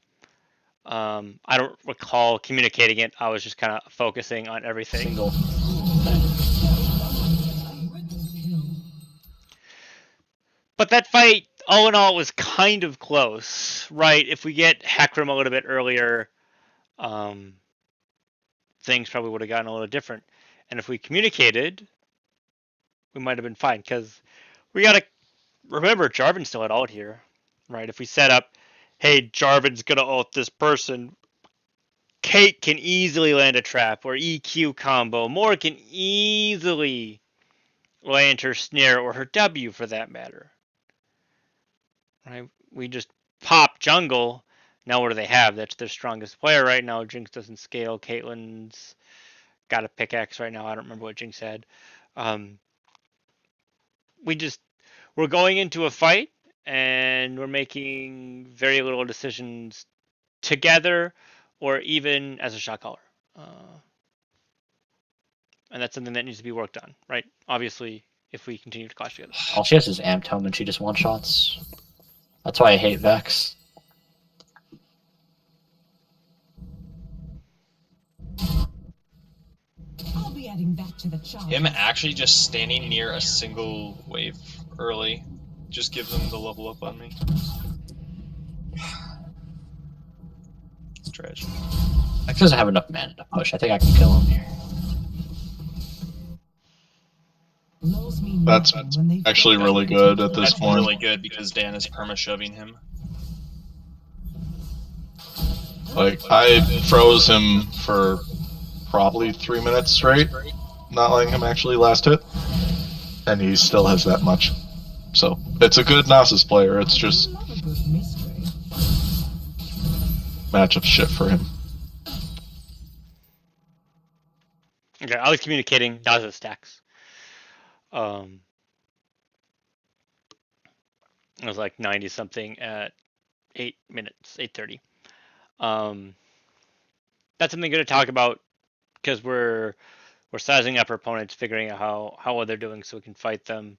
I don't recall communicating it. I was just kind of focusing on everything. single. But that fight, all in all, was kind of close, right? If we get Hecarim a little bit earlier, things probably would have gotten a little different. And if we communicated, we might have been fine. Because we got to remember, Jarvan's still at ult here, right? If we set up, hey, Jarvan's going to ult this person, Kate can easily land a trap or EQ combo. Moore can easily land her snare or her W for that matter. Right? We just pop jungle. Now what do they have? That's their strongest player right now. Jinx doesn't scale. Caitlyn's got a pickaxe right now. I don't remember what Jinx had. We're going into a fight and we're making very little decisions together or even as a shot caller. And that's something that needs to be worked on, right? Obviously, if we continue to clash together. All she has is Amp Tome and she just one shots. That's why I hate Vex. I'll be adding that to the chart. Him actually just standing near a single wave early just gives him the level up on me. It's tragic. Vex doesn't have enough mana to push. I think I can kill him here. Blows me That's nothing when they actually fail really to good take at this That's point. really good because Dan is perma-shoving him. Like, I froze him for probably 3 minutes straight, not letting him actually last hit, and he still has that much. So, it's a good Nasus player, it's just love a good mystery. matchup shit for him. Okay, I was communicating Nasus stacks. It was like 90 something at 8 minutes, 8:30. that's something good to talk about because we're sizing up our opponents, figuring out how well they're doing, so we can fight them.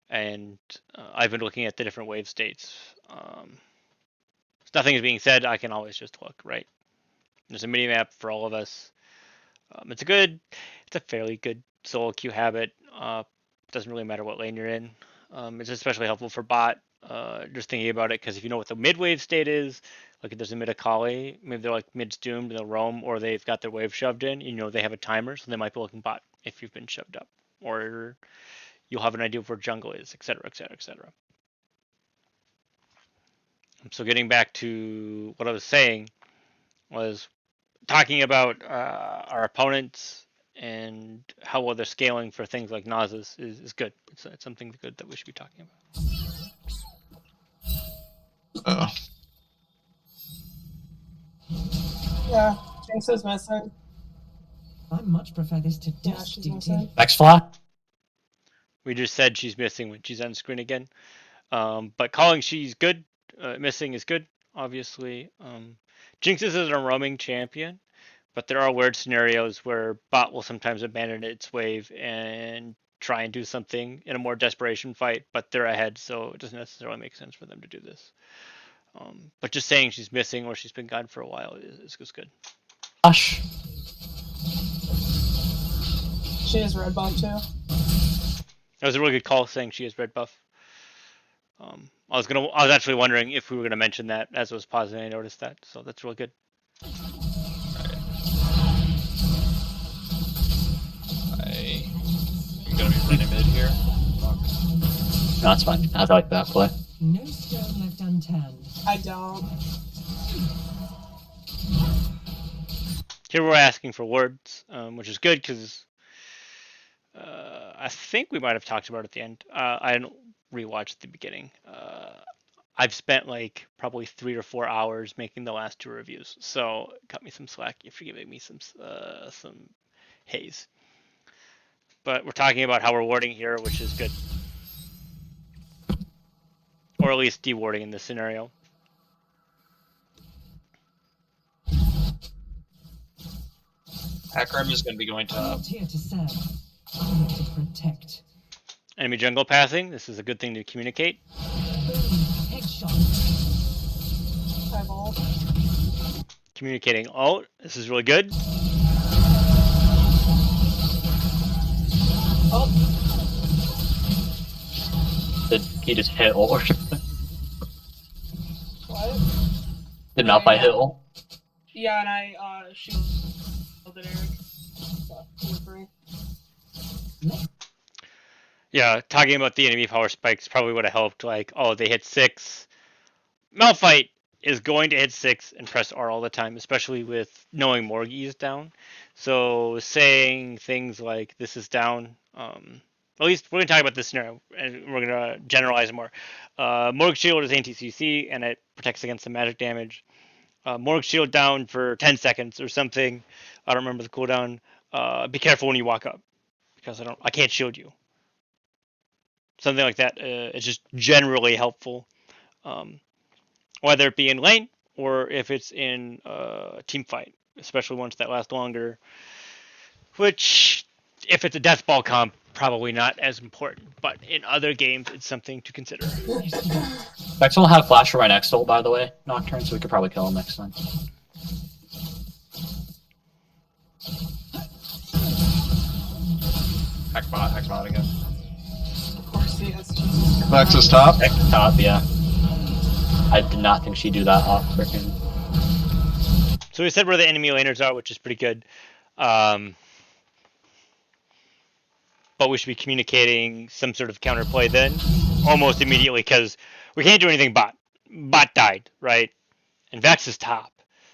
And I've been looking at the different wave states. If nothing is being said, I can always just look, right? There's a mini map for all of us. It's a fairly good solo queue habit. Doesn't really matter what lane you're in. It's especially helpful for bot. Just thinking about it, because if you know what the mid wave state is, like if there's a mid Akali, maybe they're like mid's doomed and they'll roam, or they've got their wave shoved in. You know they have a timer, so they might be looking bot if you've been shoved up, or you'll have an idea of where jungle is, etc., etc., etc. So getting back to what I was saying was talking about our opponents and how well they're scaling for things like Nasus is good. It's something good that we should be talking about. Yeah, Jinx is missing. I much prefer this to Yeah, dust she's DT. missing. Vex flat. We just said she's missing when she's on screen again. But calling she's good, missing is good, obviously. Jinx isn't a roaming champion, but there are weird scenarios where bot will sometimes abandon its wave and try and do something in a more desperation fight, but they're ahead, so it doesn't necessarily make sense for them to do this. But just saying she's missing or she's been gone for a while is good. Hush. She has red buff too. That was a really good call, saying she has red buff. I was actually wondering if we were gonna mention that as I was pausing. I noticed that, so that's really good. I'm gonna be running mid here. No, that's fine. I like that play. No stone left unturned. I don't. Here we're asking for words, which is good because I think we might have talked about it at the end. I didn't rewatch the beginning. I've spent like probably 3 or 4 hours making the last 2 reviews, so cut me some slack if you're giving me some haze. But we're talking about how we're warding here, which is good, or at least dewarding in this scenario. Akram is going to be going I'm top. not here to serve. I'm here to protect. Enemy jungle passing. This is a good thing to communicate. Boom. Headshot. I've ult. Communicating ult. This is really good. Oh, Did he just hit ult or something? what? Did Malphite hit ult? Yeah, and I shielded Eric. So, you're free. Yeah, talking about the enemy power spikes probably would have helped. Like, oh, they hit 6. Malphite is going to hit 6 and press R all the time, especially with knowing Morgie is down. So saying things like this is down, at least we're going to talk about this scenario, and we're going to generalize more. Morg Shield is anti-CC, and it protects against the magic damage. Morg Shield down for 10 seconds or something. I don't remember the cooldown. Be careful when you walk up, because I can't shield you. Something like that is just generally helpful. Whether it be in lane or if it's in a team fight, especially ones that last longer. Which, if it's a death ball comp, probably not as important, but in other games, it's something to consider. Vex will have flash right next to ult, by the way, Nocturne, so we could probably kill him next time. Hack bot again. Of course he has Jesus. Vex is top. Vex is top, yeah. I did not think she'd do that off freaking. So we said where the enemy laners are, which is pretty good. But we should be communicating some sort of counterplay then, almost immediately, because we can't do anything bot. Bot died, right? And Vex is top.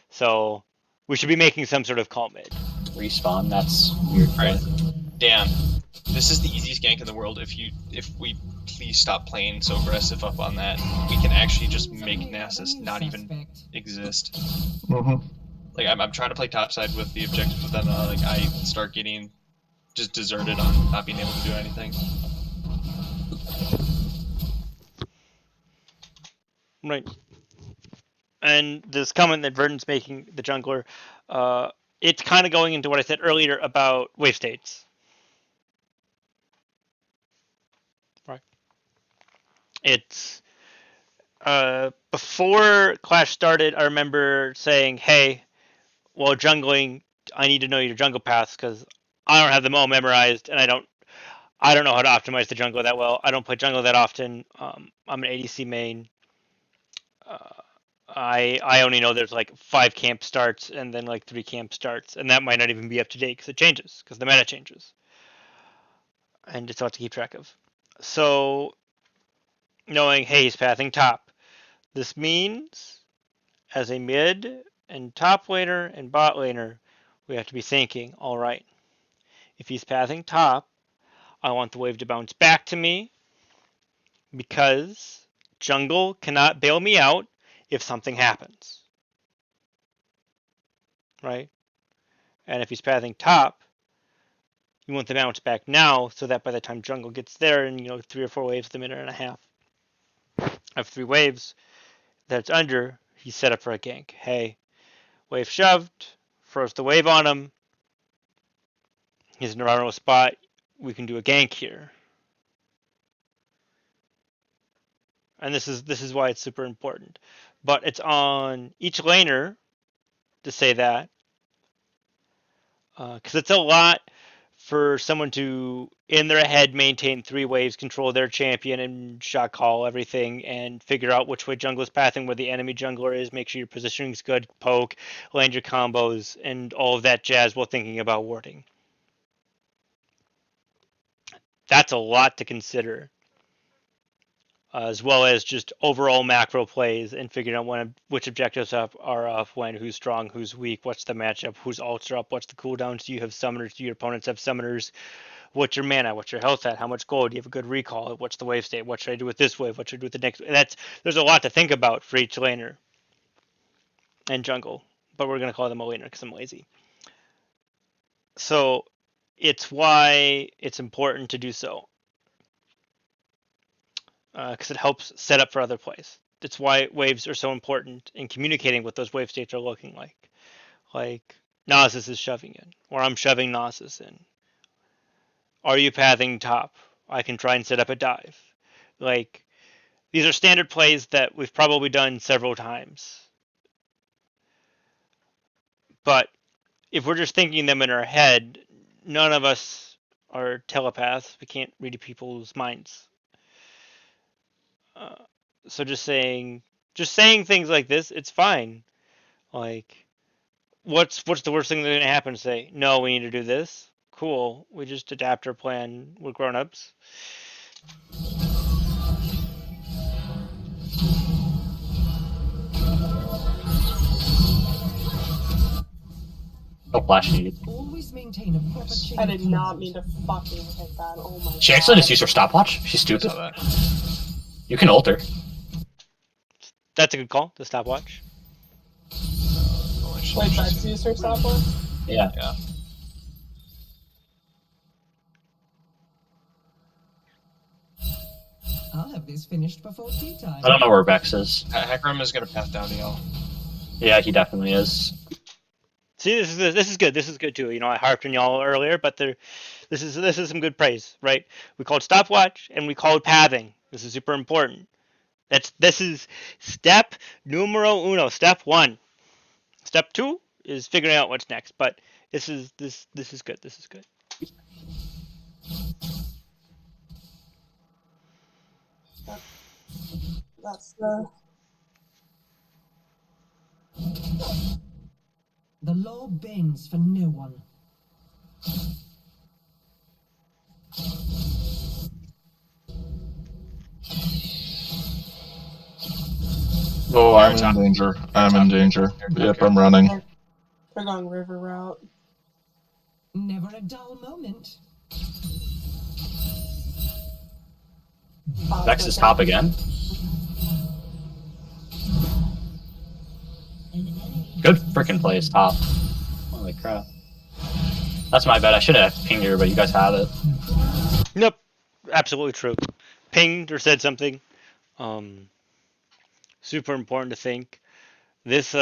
So we should be making some sort of call mid. Respawn, that's weird. Right. Damn. This is the easiest gank in the world. If we please stop playing so aggressive up on that, we can actually just make Nasus not even exist. Mm-hmm. Like I'm trying to play topside with the objective, but then like I start getting just deserted on not being able to do anything. Right. And this comment that Verdon's making, the jungler, It's kind of going into what I said earlier about wave states. Right. It's before Clash started. I remember saying, "Hey, well, jungling, I need to know your jungle paths because I don't have them all memorized, and I don't know how to optimize the jungle that well. I don't play jungle that often. I'm an ADC main. Uh, I only know there's like 5 camp starts and then like 3 camp starts, and that might not even be up to date because it changes because the meta changes, and it's hard to keep track of. So knowing, hey, he's pathing top. This means as a mid and top laner and bot laner, we have to be thinking, all right, if he's pathing top, I want the wave to bounce back to me because jungle cannot bail me out if something happens, right? And if he's pathing top, you want the bounce back now so that by the time jungle gets there in 3 or 4 waves, the minute and a half of 3 waves that's under, he's set up for a gank. Hey, wave shoved, froze the wave on him. He's in a vulnerable spot. We can do a gank here. And this is why it's super important. But it's on each laner to say that, because it's a lot for someone to in their head maintain 3 waves, control their champion, and shot call everything, and figure out which way jungle is pathing, where the enemy jungler is, make sure your positioning is good, poke, land your combos, and all of that jazz while thinking about warding. That's a lot to consider, as well as just overall macro plays and figuring out which objectives are up, when, who's strong, who's weak, what's the matchup, whose ults are up, what's the cooldowns, do you have summoners, do your opponents have summoners, what's your mana, what's your health at, how much gold, do you have a good recall, what's the wave state, what should I do with this wave, what should I do with the next. There's a lot to think about for each laner and jungle, but we're going to call them a laner because I'm lazy. So it's why it's important to do so, because it helps set up for other plays. That's why waves are so important in communicating what those wave states are looking like. Like, Nasus is shoving in, or I'm shoving Nasus in. Are you pathing top? I can try and set up a dive. Like, these are standard plays that we've probably done several times. But if we're just thinking them in our head, none of us are telepaths. We can't read people's minds. Uh, so just saying things like this, it's fine. Like, what's the worst thing that's gonna happen? Say, no, we need to do this. Cool. We just adapt our plan. We're grown-ups. No flash needed. Always maintain a proper chain I of did not command. mean to fucking hit that. Oh my god. She actually just used her stopwatch. She's I stupid. saw that. You can ult her. That's a good call. The stopwatch. Holy shit, Wait, she's- Bex used her stopwatch? Yeah. Yeah. I'll have this finished before tea time. I don't know where Vex is. Hecarim is gonna path down to y'all. Yeah, he definitely is. See, this is good. This is good too. I harped on y'all earlier, but this is some good praise, right? We called stopwatch and we called pathing. This is super important. This is step numero uno. Step 1. Step 2 is figuring out what's next. But this is good. This is good. That's the. The law bends for no one. Oh, I'm top. in danger. I'm in danger. Here, Yep, okay. I'm running. They're going river route. Never a dull moment. Vex is top again. Good freaking play is top. Holy crap. That's my bad. I should have pinged her, but you guys have it. Nope. Absolutely true. Pinged or said something. Super important to think. This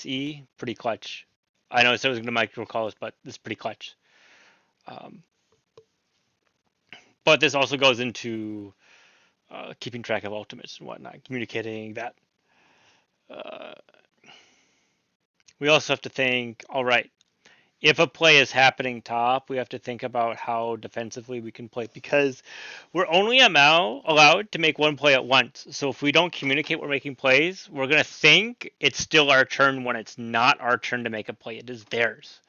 E pretty clutch. I know it said it was going to micro calls, but this is pretty clutch. But this also goes into keeping track of ultimates and whatnot, communicating that. We also have to think, all right, if a play is happening top, we have to think about how defensively we can play because we're only allowed to make one play at once. So if we don't communicate we're making plays, we're going to think it's still our turn when it's not our turn to make a play. It is theirs.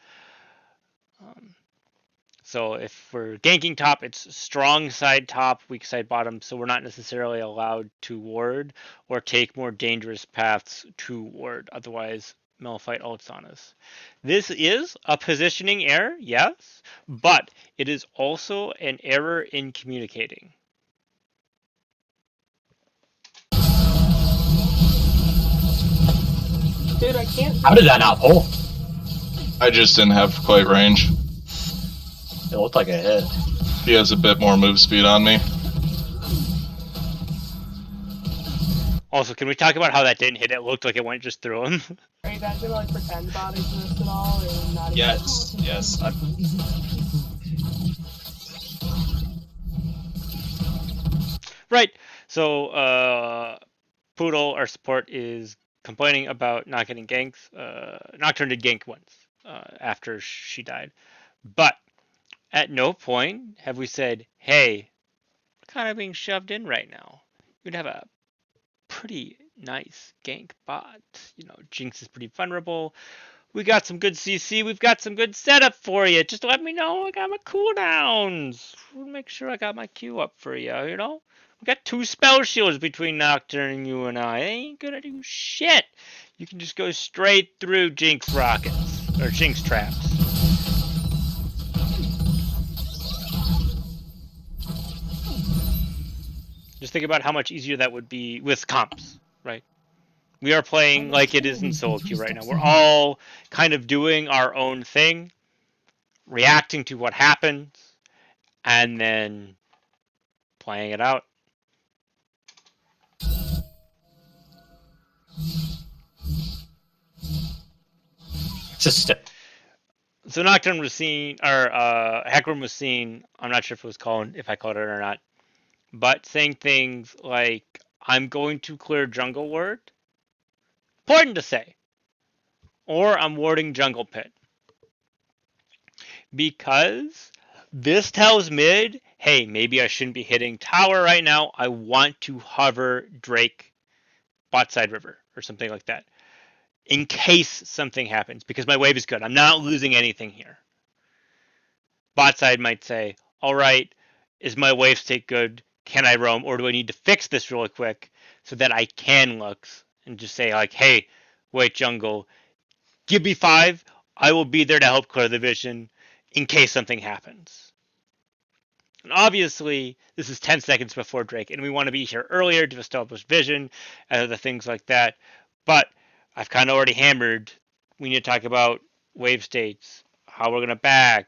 So if we're ganking top, it's strong side top, weak side bottom. So we're not necessarily allowed to ward or take more dangerous paths to ward. Otherwise, Malphite ults on us. This is a positioning error, yes, but it is also an error in communicating. Dude, I can't. How did that not pull? I just didn't have quite range. It looked like a hit. He has a bit more move speed on me. Also, can we talk about how that didn't hit? It looked like it went just through him. Are you guys gonna like pretend bodies this at all, or not? Even? Yes. Right. So, Poodle, our support, is complaining about not getting ganks. Nocturne did gank once after she died. But at no point have we said, hey, we're kind of being shoved in right now. You'd have a pretty nice gank bot. Jinx is pretty vulnerable. We got some good CC. We've got some good setup for you. Just let me know I got my cooldowns. Make sure I got my Q up for you, We got 2 spell shields between Nocturne and you and I. It ain't gonna do shit. You can just go straight through Jinx rockets. Or Jinx traps. Just think about how much easier that would be with comps, right? We are playing like it is in solo queue right now. We're all kind of doing our own thing, reacting to what happens, and then playing it out. Just So Nocturne was seen, or Hecarim was seen. I'm not sure if I called it or not, but saying things like, "I'm going to clear jungle ward." Important to say, or I'm warding jungle pit, because this tells mid, hey, maybe I shouldn't be hitting tower right now. I want to hover Drake bot side river or something like that in case something happens because my wave is good. I'm not losing anything here. Bot side might say, all right, is my wave state good? Can I roam? Or do I need to fix this really quick so that I can Lux and just say, like, hey, wait, jungle, give me 5. I will be there to help clear the vision in case something happens. And obviously, this is 10 seconds before Drake, and we want to be here earlier to establish vision and other things like that. But I've kind of already hammered. We need to talk about wave states, how we're going to back,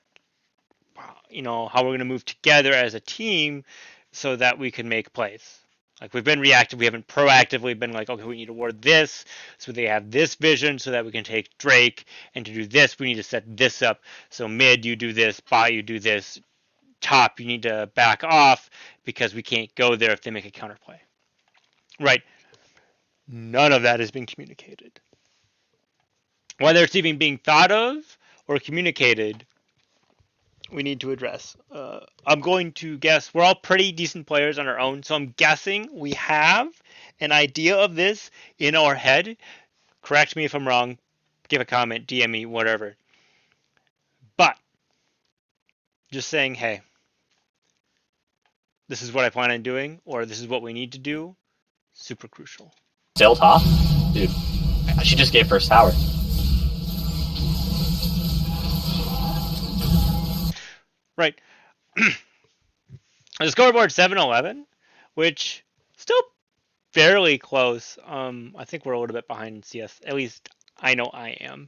how we're going to move together as a team so that we can make plays. Like we've been reactive, we haven't proactively been like, okay, we need to ward this so they have this vision so that we can take Drake, and to do this, we need to set this up. So mid, you do this, bot, you do this, top, you need to back off because we can't go there if they make a counterplay. Right? None of that has been communicated. Whether it's even being thought of or communicated, we need to address. I'm going to guess we're all pretty decent players on our own, so I'm guessing we have an idea of this in our head. Correct me if I'm wrong. Give a comment, DM me, whatever. But just saying, hey, this is what I plan on doing, or this is what we need to do, super crucial. still top? Dude, she just gave first tower. Right. The scoreboard 7-11, which still fairly close. I think we're a little bit behind CS. At least I know I am.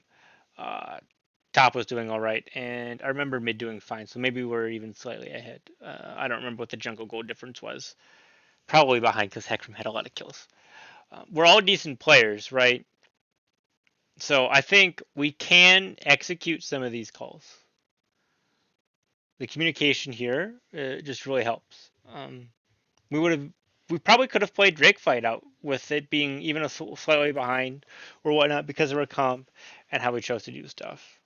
Top was doing all right, and I remember mid doing fine. So maybe we're even slightly ahead. I don't remember what the jungle gold difference was. Probably behind because Hecarim had a lot of kills. We're all decent players, right? So I think we can execute some of these calls. The communication here just really helps. We probably could have played Drake fight out with it being even a slightly behind or whatnot because of our comp and how we chose to do stuff.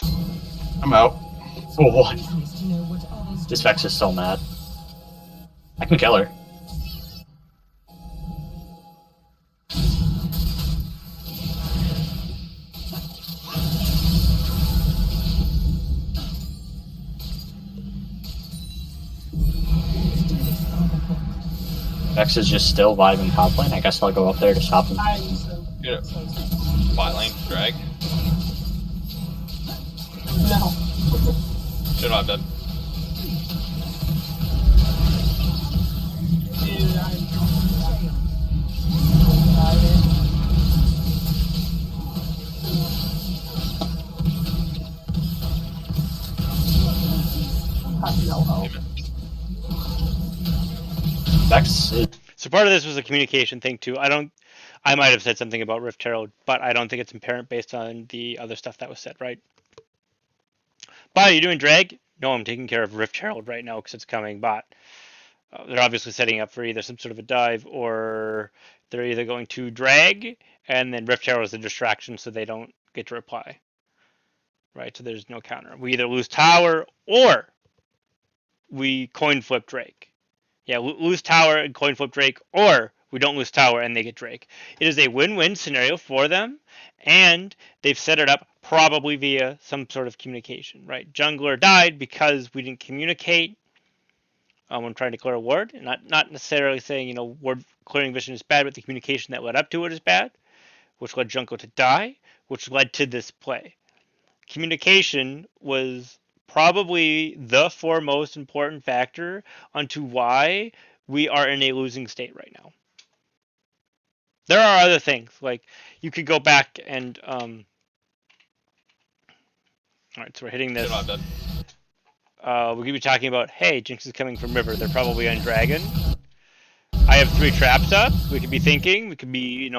I'm out. Oh, what? Business to know what others This do Vex is so mad. I can kill her. Vex is just still vibing top lane. I guess I'll go up there to stop him. I used to. Yeah. Bot lane, drag. No. Shit, I'm dead. Dude, I'm. Have no hope. Vex is So part of this was a communication thing too. I might have said something about Rift Herald, but I don't think it's apparent based on the other stuff that was said, right? Bot, are you doing drag? No, I'm taking care of Rift Herald right now because it's coming. Bot. They're obviously setting up for either some sort of a dive or they're either going to drag and then Rift Herald is a distraction so they don't get to reply. Right, so there's no counter. We either lose tower or we coin flip Drake. Yeah, lose tower and coin flip Drake, or we don't lose tower and they get Drake. It is a win-win scenario for them, and they've set it up probably via some sort of communication, right? Jungler died because we didn't communicate when trying to clear a ward. Not necessarily saying ward clearing vision is bad, but the communication that led up to it is bad, which led Junko to die, which led to this play. Communication was probably the foremost important factor onto why we are in a losing state right now. There are other things like you could go back and all right, so we're hitting this. Shit, I'm dead. We could be talking about, hey, Jinx is coming from river. They're probably on dragon. I have 3 traps up. We could be thinking. We could be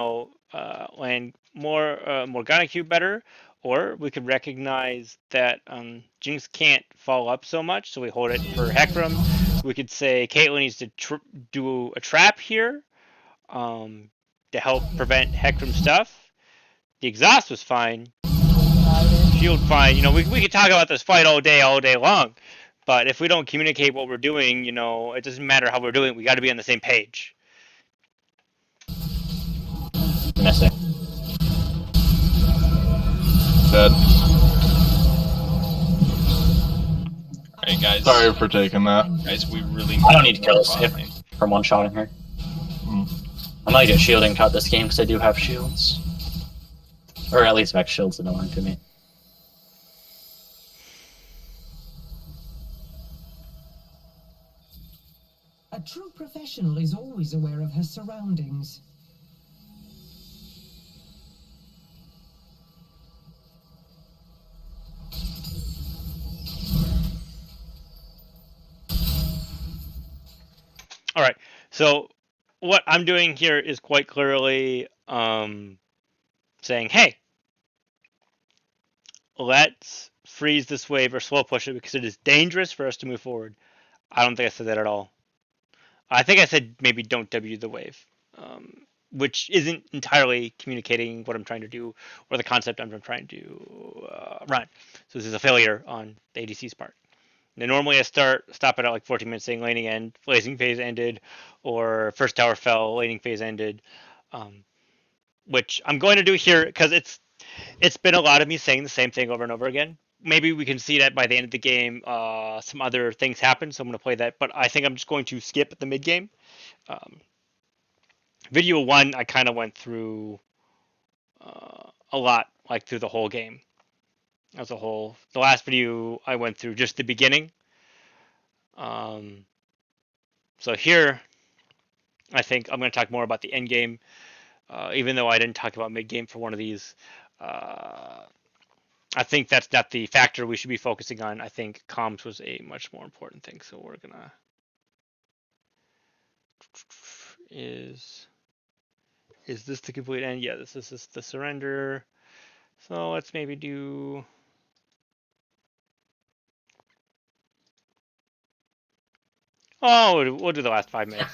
land more Morgana Q better, or we could recognize that Jinx can't follow up so much, so we hold it for Hecarim. We could say Caitlyn needs to do a trap here to help prevent Hecarim stuff. The exhaust was fine. Shield fine. We could talk about this fight all day long. But if we don't communicate what we're doing, it doesn't matter how we're doing. We got to be on the same page. missing. Dead. Alright, guys. Sorry for taking that. Guys, we really I don't need to kill more this bot if lane. from one-shotting her. Mm. I might get shielding cut this game because I do have shields. Or at least Vex shields annoying to me. A true professional is always aware of her surroundings. All right. So what I'm doing here is quite clearly saying, hey, let's freeze this wave or slow push it because it is dangerous for us to move forward. I don't think I said that at all. I think I said maybe don't W the wave, which isn't entirely communicating what I'm trying to do or the concept I'm trying to run. So this is a failure on the ADC's part. Now, normally I stop it at like 14 minutes saying laning end, blazing phase ended, or first tower fell, laning phase ended, which I'm going to do here because it's been a lot of me saying the same thing over and over again. Maybe we can see that by the end of the game, some other things happen, so I'm going to play that. But I think I'm just going to skip the mid game. Video 1, I kind of went through a lot, like through the whole game as a whole. The last video I went through just the beginning. So here, I think I'm going to talk more about the end game, even though I didn't talk about mid game for one of these. I think that's not the factor we should be focusing on. I think comms was a much more important thing. So we're gonna Is this the complete end? Yeah, this is the surrender. So let's maybe do. Oh, we'll do the last 5 minutes.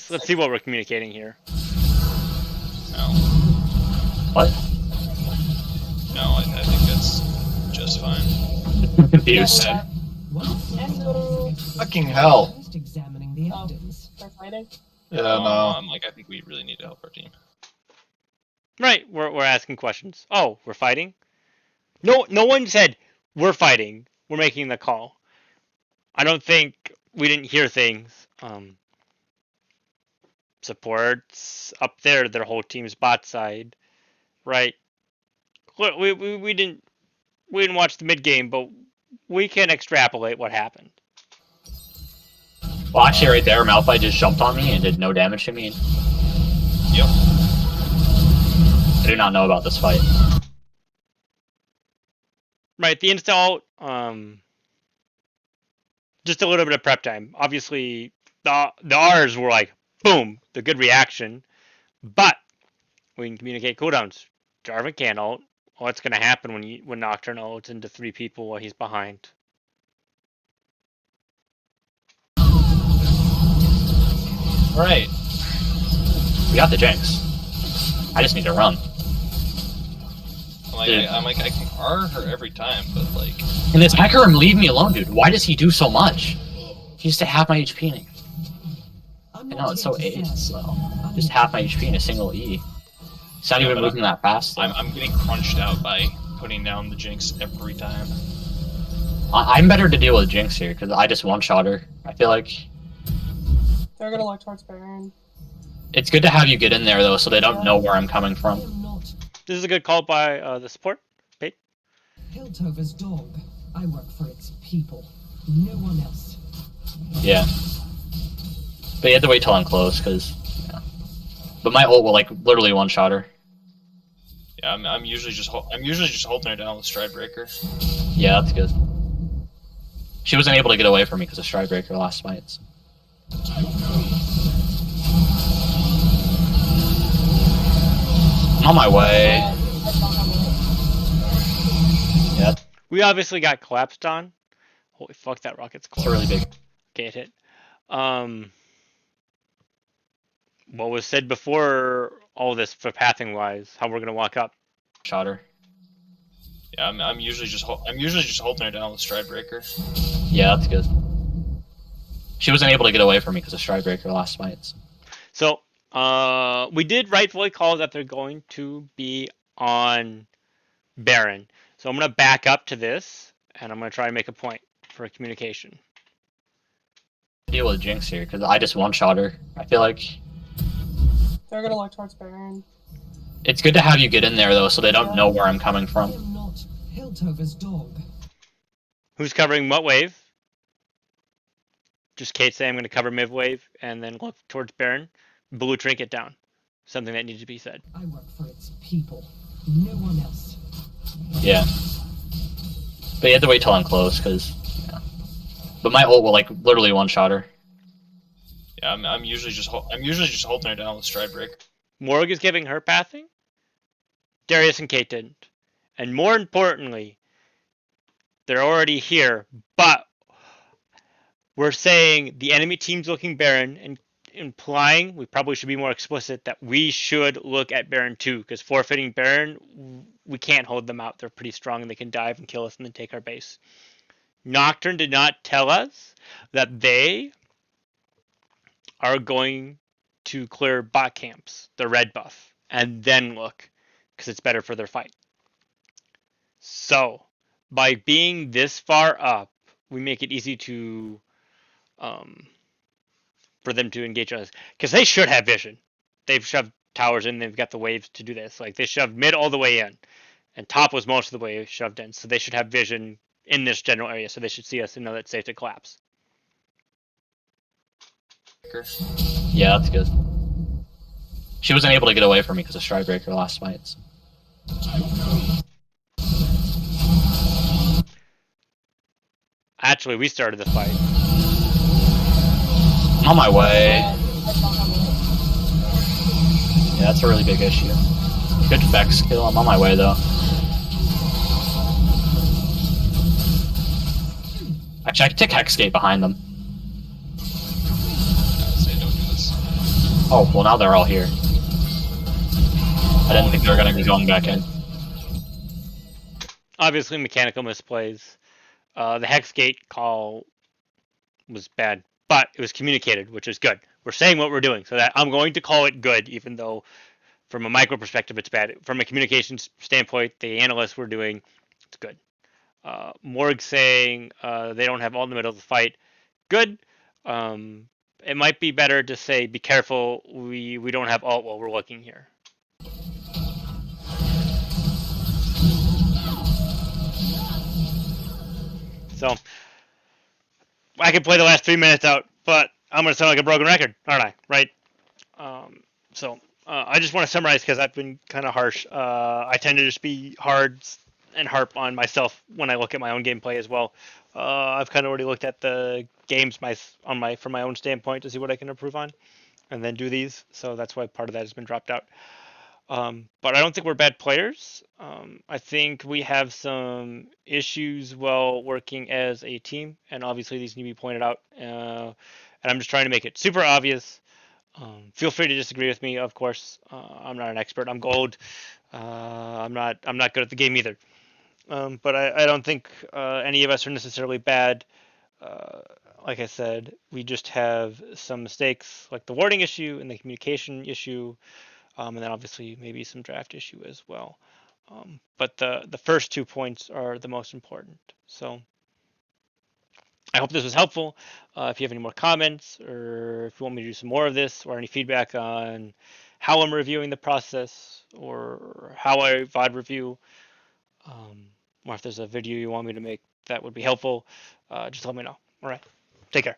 Let's see what we're communicating here. No, What? no, I think that's just fine. Confused. Said. Fucking hell. First examining the Oh. evidence. They're fighting. Yeah, No, no. I'm like, I think we really need to help our team. Right, we're asking questions. Oh, we're fighting? No one said we're fighting. We're making the call. I don't think we didn't hear things. Supports up there, their whole team's bot side, right? We didn't watch the mid game, but we can extrapolate what happened. Well, actually, right there, Malphite just jumped on me and did no damage to me. Yep. I do not know about this fight. Right, the install, just a little bit of prep time. Obviously, the R's were like, boom, the good reaction, but we can communicate cooldowns. Jarvan can't ult. What's going to happen when Nocturne ults into 3 people while he's behind? Right. We got the Jinx. I just need to run. Like, Dude. I'm like, I can R her every time, but like, And this Hecarim, leave me alone, dude. Why does he do so much? He used to half my HP. I know, it's so slow. Just half my HP in a single E. It's not Yeah, even but moving that fast. though. I'm getting crunched out by putting down the Jinx every time. I'm better to deal with Jinx here, because I just one-shot her. I feel like They're gonna look towards Baron. it's good to have you get in there, though, so they don't Yeah. know where I'm coming I from. am not This is a good call by the support. Bait. Piltover's dog. I work for its people. No one else. Yeah. But you have to wait till I'm close, because... Yeah. But my ult will, like, literally one-shot her. Yeah, I'm usually just holding her down with Stride Breaker. Yeah, that's good. She wasn't able to get away from me because of Stridebreaker last fight. So. I'm on my way. Yeah, We obviously got collapsed on. Holy fuck, that rocket's it's close. a really big. Okay, it hit. What was said before all this for pathing wise? How we're gonna walk up? Shot her. Yeah, I'm usually just holding her down with Stride Breaker. Yeah, that's good. She wasn't able to get away from me because of Stridebreaker last fight. So, we did rightfully call that they're going to be on Baron. So I'm gonna back up to this, and I'm gonna try to make a point for communication. Deal with Jinx here because I just one-shot her. I feel like They're gonna look towards Baron. it's good to have you get in there, though, so they don't Yeah. know where I'm coming I from. am not Piltover's dog. Who's covering what wave? Just Kate say I'm gonna cover mid wave and then look towards Baron. Blue trinket down. Something that needs to be said. I work for its people. No one else. Yeah. But you have to wait till I'm close because... Yeah. But my ult will, like, literally one-shot her. Yeah, I'm usually just holding her down with Stride Breaker. Morg is giving her pathing. Darius and Kate didn't. And more importantly, they're already here, but we're saying the enemy team's looking Baron and implying, we probably should be more explicit, that we should look at Baron too, because forfeiting Baron, we can't hold them out. They're pretty strong and they can dive and kill us and then take our base. Nocturne did not tell us that they are going to clear bot camps, the red buff, and then look, because it's better for their fight. So, by being this far up, we make it easy to for them to engage us, because they should have vision. They've shoved towers in, they've got the waves to do this. Like, they shoved mid all the way in, and top was most of the way shoved in, so they should have vision in this general area, so they should see us and know that it's safe to collapse. Yeah, that's good. She wasn't able to get away from me because of Stridebreaker last fight. So. Actually, we started the fight. I'm on my way. Yeah, that's a really big issue. Good Vex kill. I'm on my way though. Actually, I can take Hexgate behind them. Say don't do this. Oh, well now they're all here. I didn't think they were gonna be going back in. Obviously, mechanical misplays. The Hexgate call was bad, but it was communicated, which is good. We're saying what we're doing, so that I'm going to call it good, even though from a micro perspective it's bad. From a communications standpoint, the analysts were doing it's good. Morg saying they don't have all in the middle of the fight, good. It might be better to say be careful. We don't have alt while we're looking here. So I could play the last 3 minutes out, but I'm gonna sound like a broken record, aren't I? Right? So I just want to summarize because I've been kind of harsh. I tend to just be hard and harp on myself when I look at my own gameplay as well. I've kind of already looked at the games from my own standpoint to see what I can improve on, and then do these. So that's why part of that has been dropped out. But I don't think we're bad players. I think we have some issues while working as a team, and obviously these need to be pointed out. And I'm just trying to make it super obvious. Feel free to disagree with me, of course. I'm not an expert. I'm gold. I'm not. I'm not good at the game either. But I don't think any of us are necessarily bad. Uh, like I said, we just have some mistakes, like the warding issue and the communication issue, and then obviously maybe some draft issue as well. But the first 2 points are the most important. So I hope this was helpful. If you have any more comments, or if you want me to do some more of this, or any feedback on how I'm reviewing the process, or how I VOD review, or if there's a video you want me to make that would be helpful, just let me know. All right. Take care.